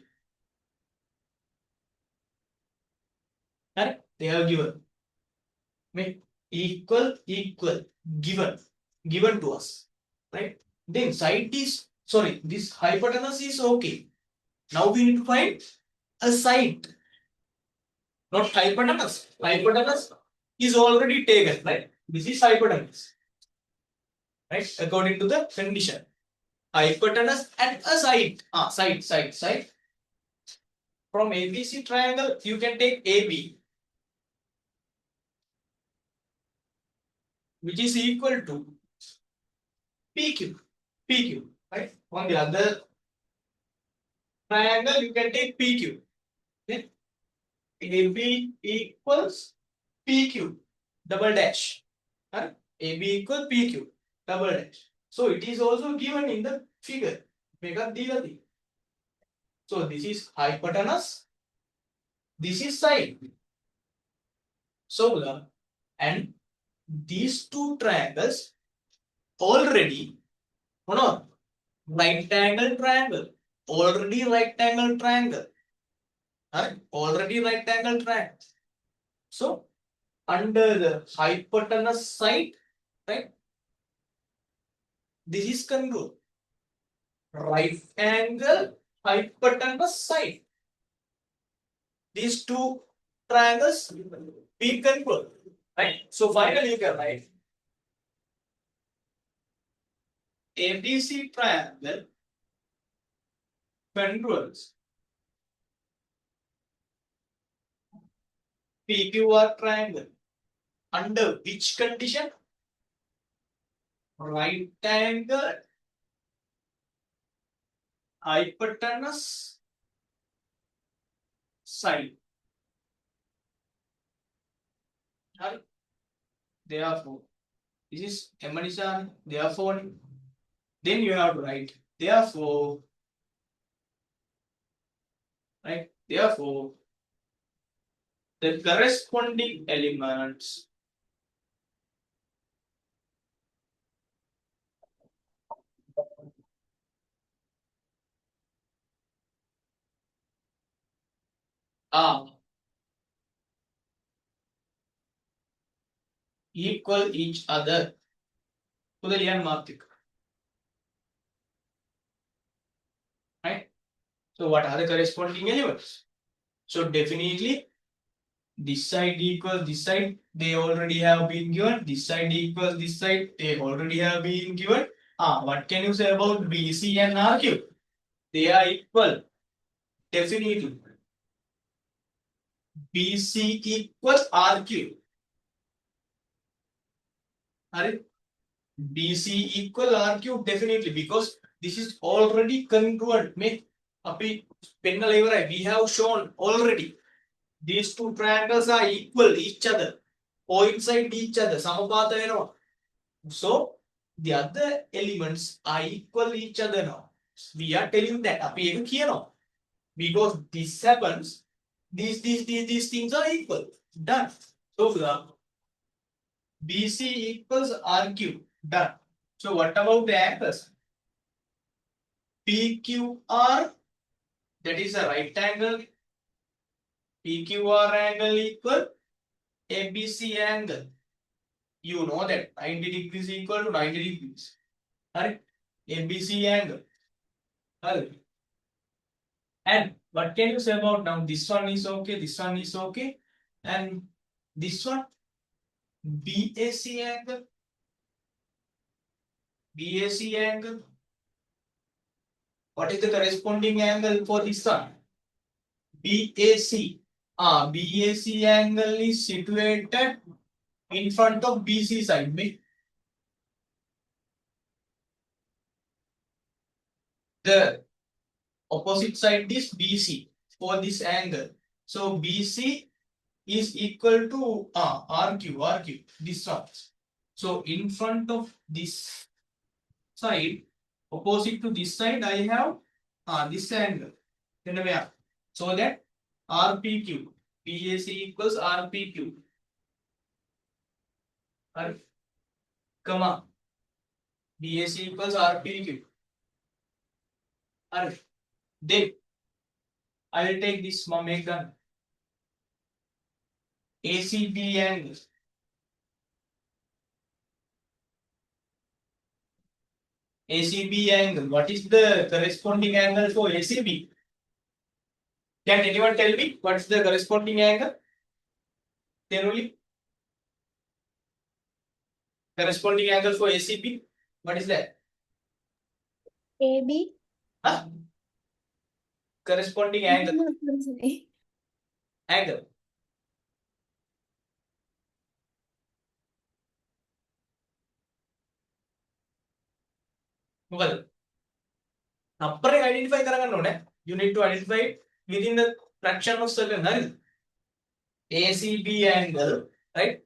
And they have given. Make equal given to us. Right? Then side is sorry, this hypotenuse is okay. Now we need to find a side. Not hypotenuse. Hypotenuse is already taken, right? This is hypotenuse. Right? According to the condition. Hypotenuse and a side. Side. From ABC triangle, you can take AB, which is equal to PQ, right? On the other triangle, you can take PQ. Okay? AB equals PQ, double dash. Right? AB equals PQ, double dash. So it is also given in the figure. Make up the so this is hypotenuse. This is side. So and these two triangles already right angle triangle. Already right angle triangle. Right? Already right angle triangle. So under the hypotenuse side, right? This is congruent. Right angle hypotenuse side. These two triangles be congruent. Right? So finally you can write ABC triangle congruence PQR triangle under which condition? Right angle hypotenuse side. Right? Therefore, this is Emanisan. Therefore, then you have to write. Therefore, right? Therefore, the corresponding elements are equal each other to the Lian Martik. Right? So what are the corresponding elements? So definitely this side equals this side, they already have been given. This side equals this side, they already have been given. What can you say about BC and RQ? They are equal. Definitely. BC equals RQ. BC equal RQ definitely because this is already congruent. We have shown already. These two triangles are equal each other, coincide each other. So the other elements are equal each other now. We are telling that because this happens, these things are equal. Done. So BC equals RQ. Done. So what about the angles? PQR, that is a right angle. PQR angle equal ABC angle. You know that 90 degrees equal to 90 degrees. Right? ABC angle. Right? And what can you say about now? This one is okay, this one is okay. And this one, BAC angle. BAC angle. What is the corresponding angle for this one? BAC. BAC angle is situated in front of BC side. The opposite side is BC for this angle. So BC is equal to RQ, this one. So in front of this side, opposite to this side, I have this angle. So that RPQ, BAC equals RPQ. Comma, BAC equals RPQ. Then I will take this make done. ACB angle. ACB angle. What is the corresponding angle for ACB? Can anyone tell me what's the corresponding angle? Generally, corresponding angle for ACB. What is that? AB. Corresponding angle. Angle. Well, identify you need to identify within the fraction of second. ACB angle, right?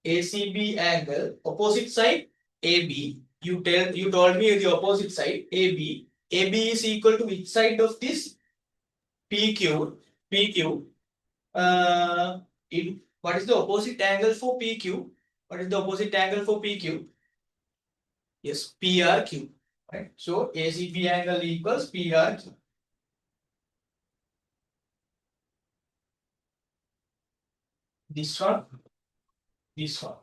ACB angle, opposite side AB. You told me the opposite side AB. AB is equal to which side of this? PQ. PQ. What is the opposite angle for PQ? What is the opposite angle for PQ? Yes, PRQ. Right. So ACB angle equals PRQ. This one. This one.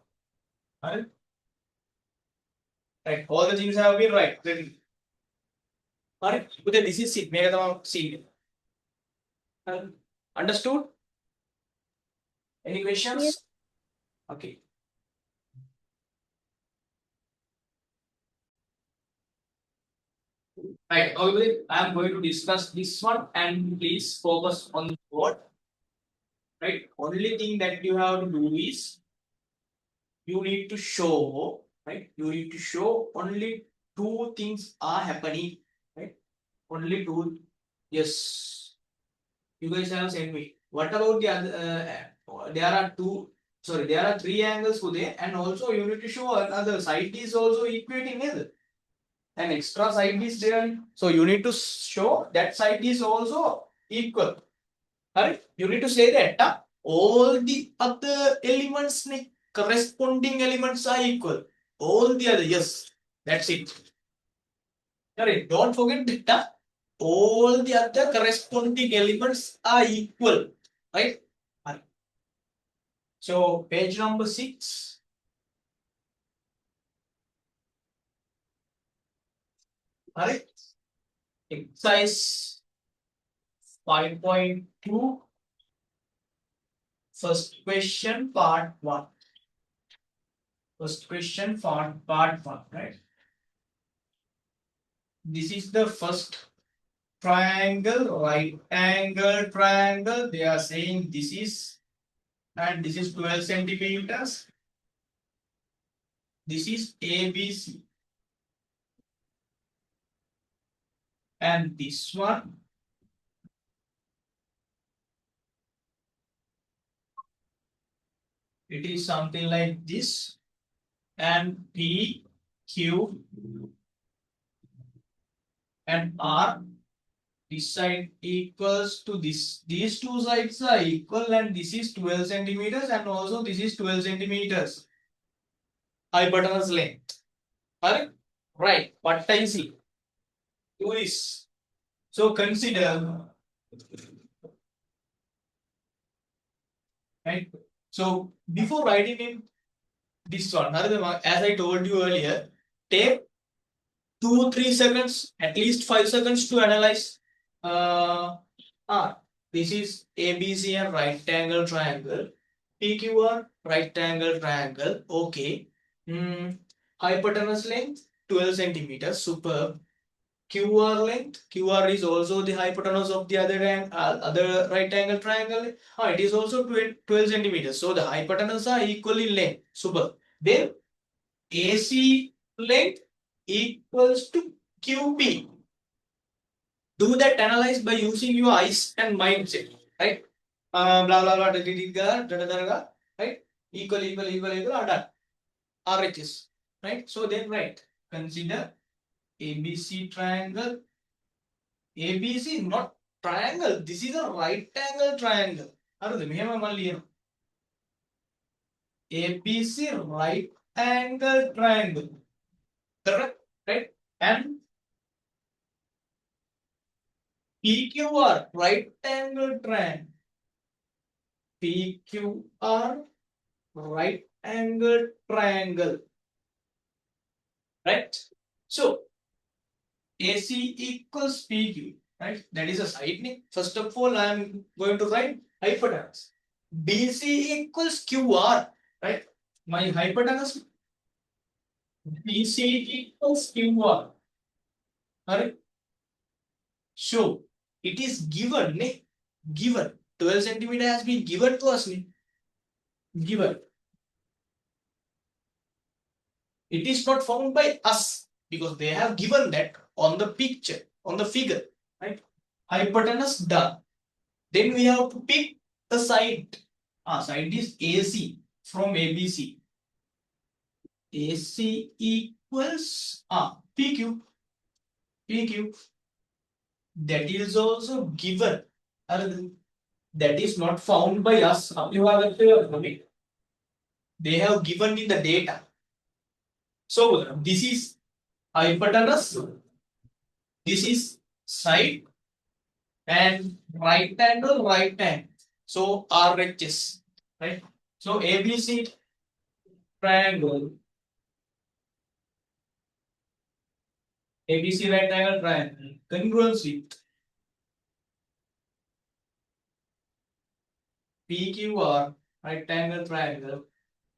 Right. Right. All the things have been right. Alright. This is it. Understood? Any questions? Yes. Okay. Right. I am going to discuss this one and please focus on the board. Right. Only thing that you have to do is you need to show, right? You need to show only two things are happening, right? Only two. Yes. You guys have sent me. What about the other? There are three angles today, and also you need to show another side is also equating it. An extra side is there. So you need to show that side is also equal. Alright, you need to say that all the other elements, corresponding elements are equal. All the other, yes, that's it. Alright, don't forget that all the other corresponding elements are equal, right? So page number 6. Alright, exercise 5.2. First question, part 1. First question, part 1, right? This is the first triangle, right angle triangle. They are saying this is, and this is 12 centimeters. This is ABC. And this one, it is something like this. And P, Q, and R. This side equals to this. These two sides are equal, and this is 12 centimeters, and also this is 12 centimeters. Hypotenuse length. Right. What I see? Do this. So consider. Right. So before writing in this one, as I told you earlier, take 2-3 seconds, at least 5 seconds to analyze. This is ABC and right angle triangle. PQR right angle triangle. Okay. Hypotenuse length 12 centimeters. Superb. QR length. QR is also the hypotenuse of the other right angle triangle. It is also 12 centimeters. So the hypotenuse are equally length. Super. Then AC length equals to QP. Do that analyze by using your eyes and mindset. Right? Blah blah blah. Right? Equal. Done. RHS. Right? So then right. Consider ABC triangle. ABC not triangle. This is a right angle triangle. ABC right angle triangle. Correct? Right? And PQR right angle triangle. PQR right angle triangle. Right? So AC equals PQ. Right? That is a side name. First of all, I am going to write hypotenuse. BC equals QR. Right? My hypotenuse BC equals QR. Correct? So it is given. Given. 12 centimeter has been given to us. Given. It is not found by us because they have given that on the picture, on the figure. Right? Hypotenuse done. Then we have to pick the side. Side is AC from ABC. AC equals PQ. PQ. That is also given. That is not found by us. They have given in the data. So this is hypotenuse. This is side and right angle, right angle. So RHS, right? So ABC triangle, ABC right angle triangle, congruence with PQR right angle triangle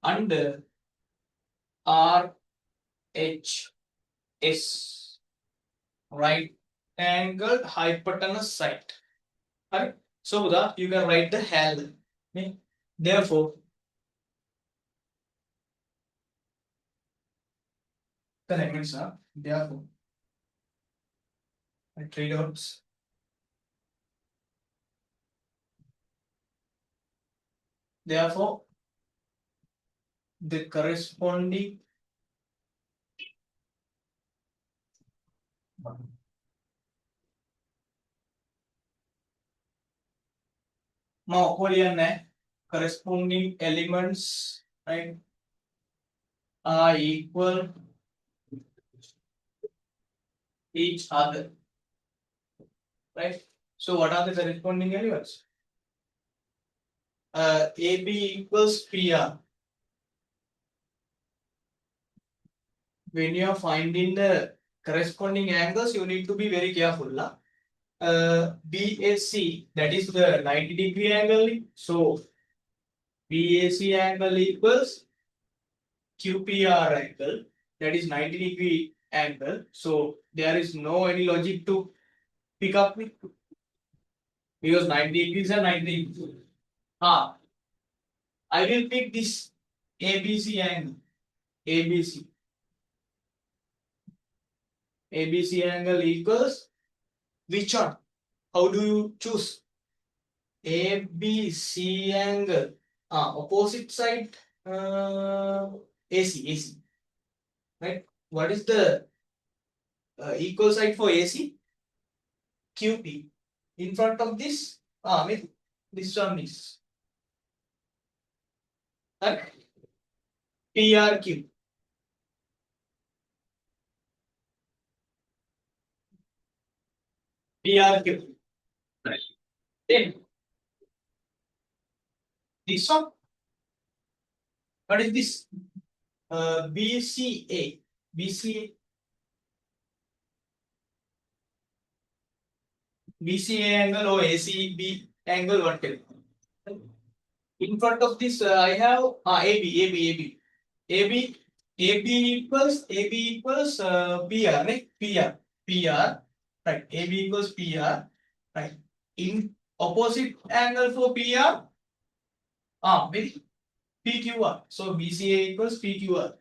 under RHS right angle hypotenuse side. Right? So you can write the HAL. Okay? Therefore, correct, therefore, three dots. Therefore, the corresponding corresponding elements, right, are equal each other. Right? So what are the corresponding elements? AB equals PR. When you are finding the corresponding angles, you need to be very careful. BAC, that is the 90-degree angle. So BAC angle equals QPR angle, that is 90-degree angle. So there is no any logic to pick up with because 90 degrees are 90 degrees. I will pick this ABC angle. ABC. ABC angle equals which one? How do you choose? ABC angle. Opposite side. AC. Right? What is the equal side for AC? QP. In front of this, this one is PRQ. PRQ. Right. Then this one. What is this? BCA. BCA. BCA angle or ACB angle, whatever. In front of this, I have AB equals PR, right? PR. right? AB equals PR, right? In opposite angle for PR, maybe PQR. So BCA equals PQR.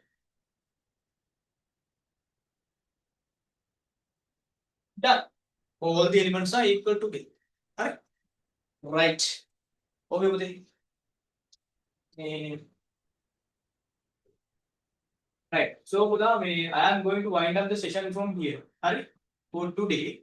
Done. All the elements are equal to B. Correct? Right. Okay, Budhi. Right. So, Buddha, I am going to wind up the session from here. Alright. For today,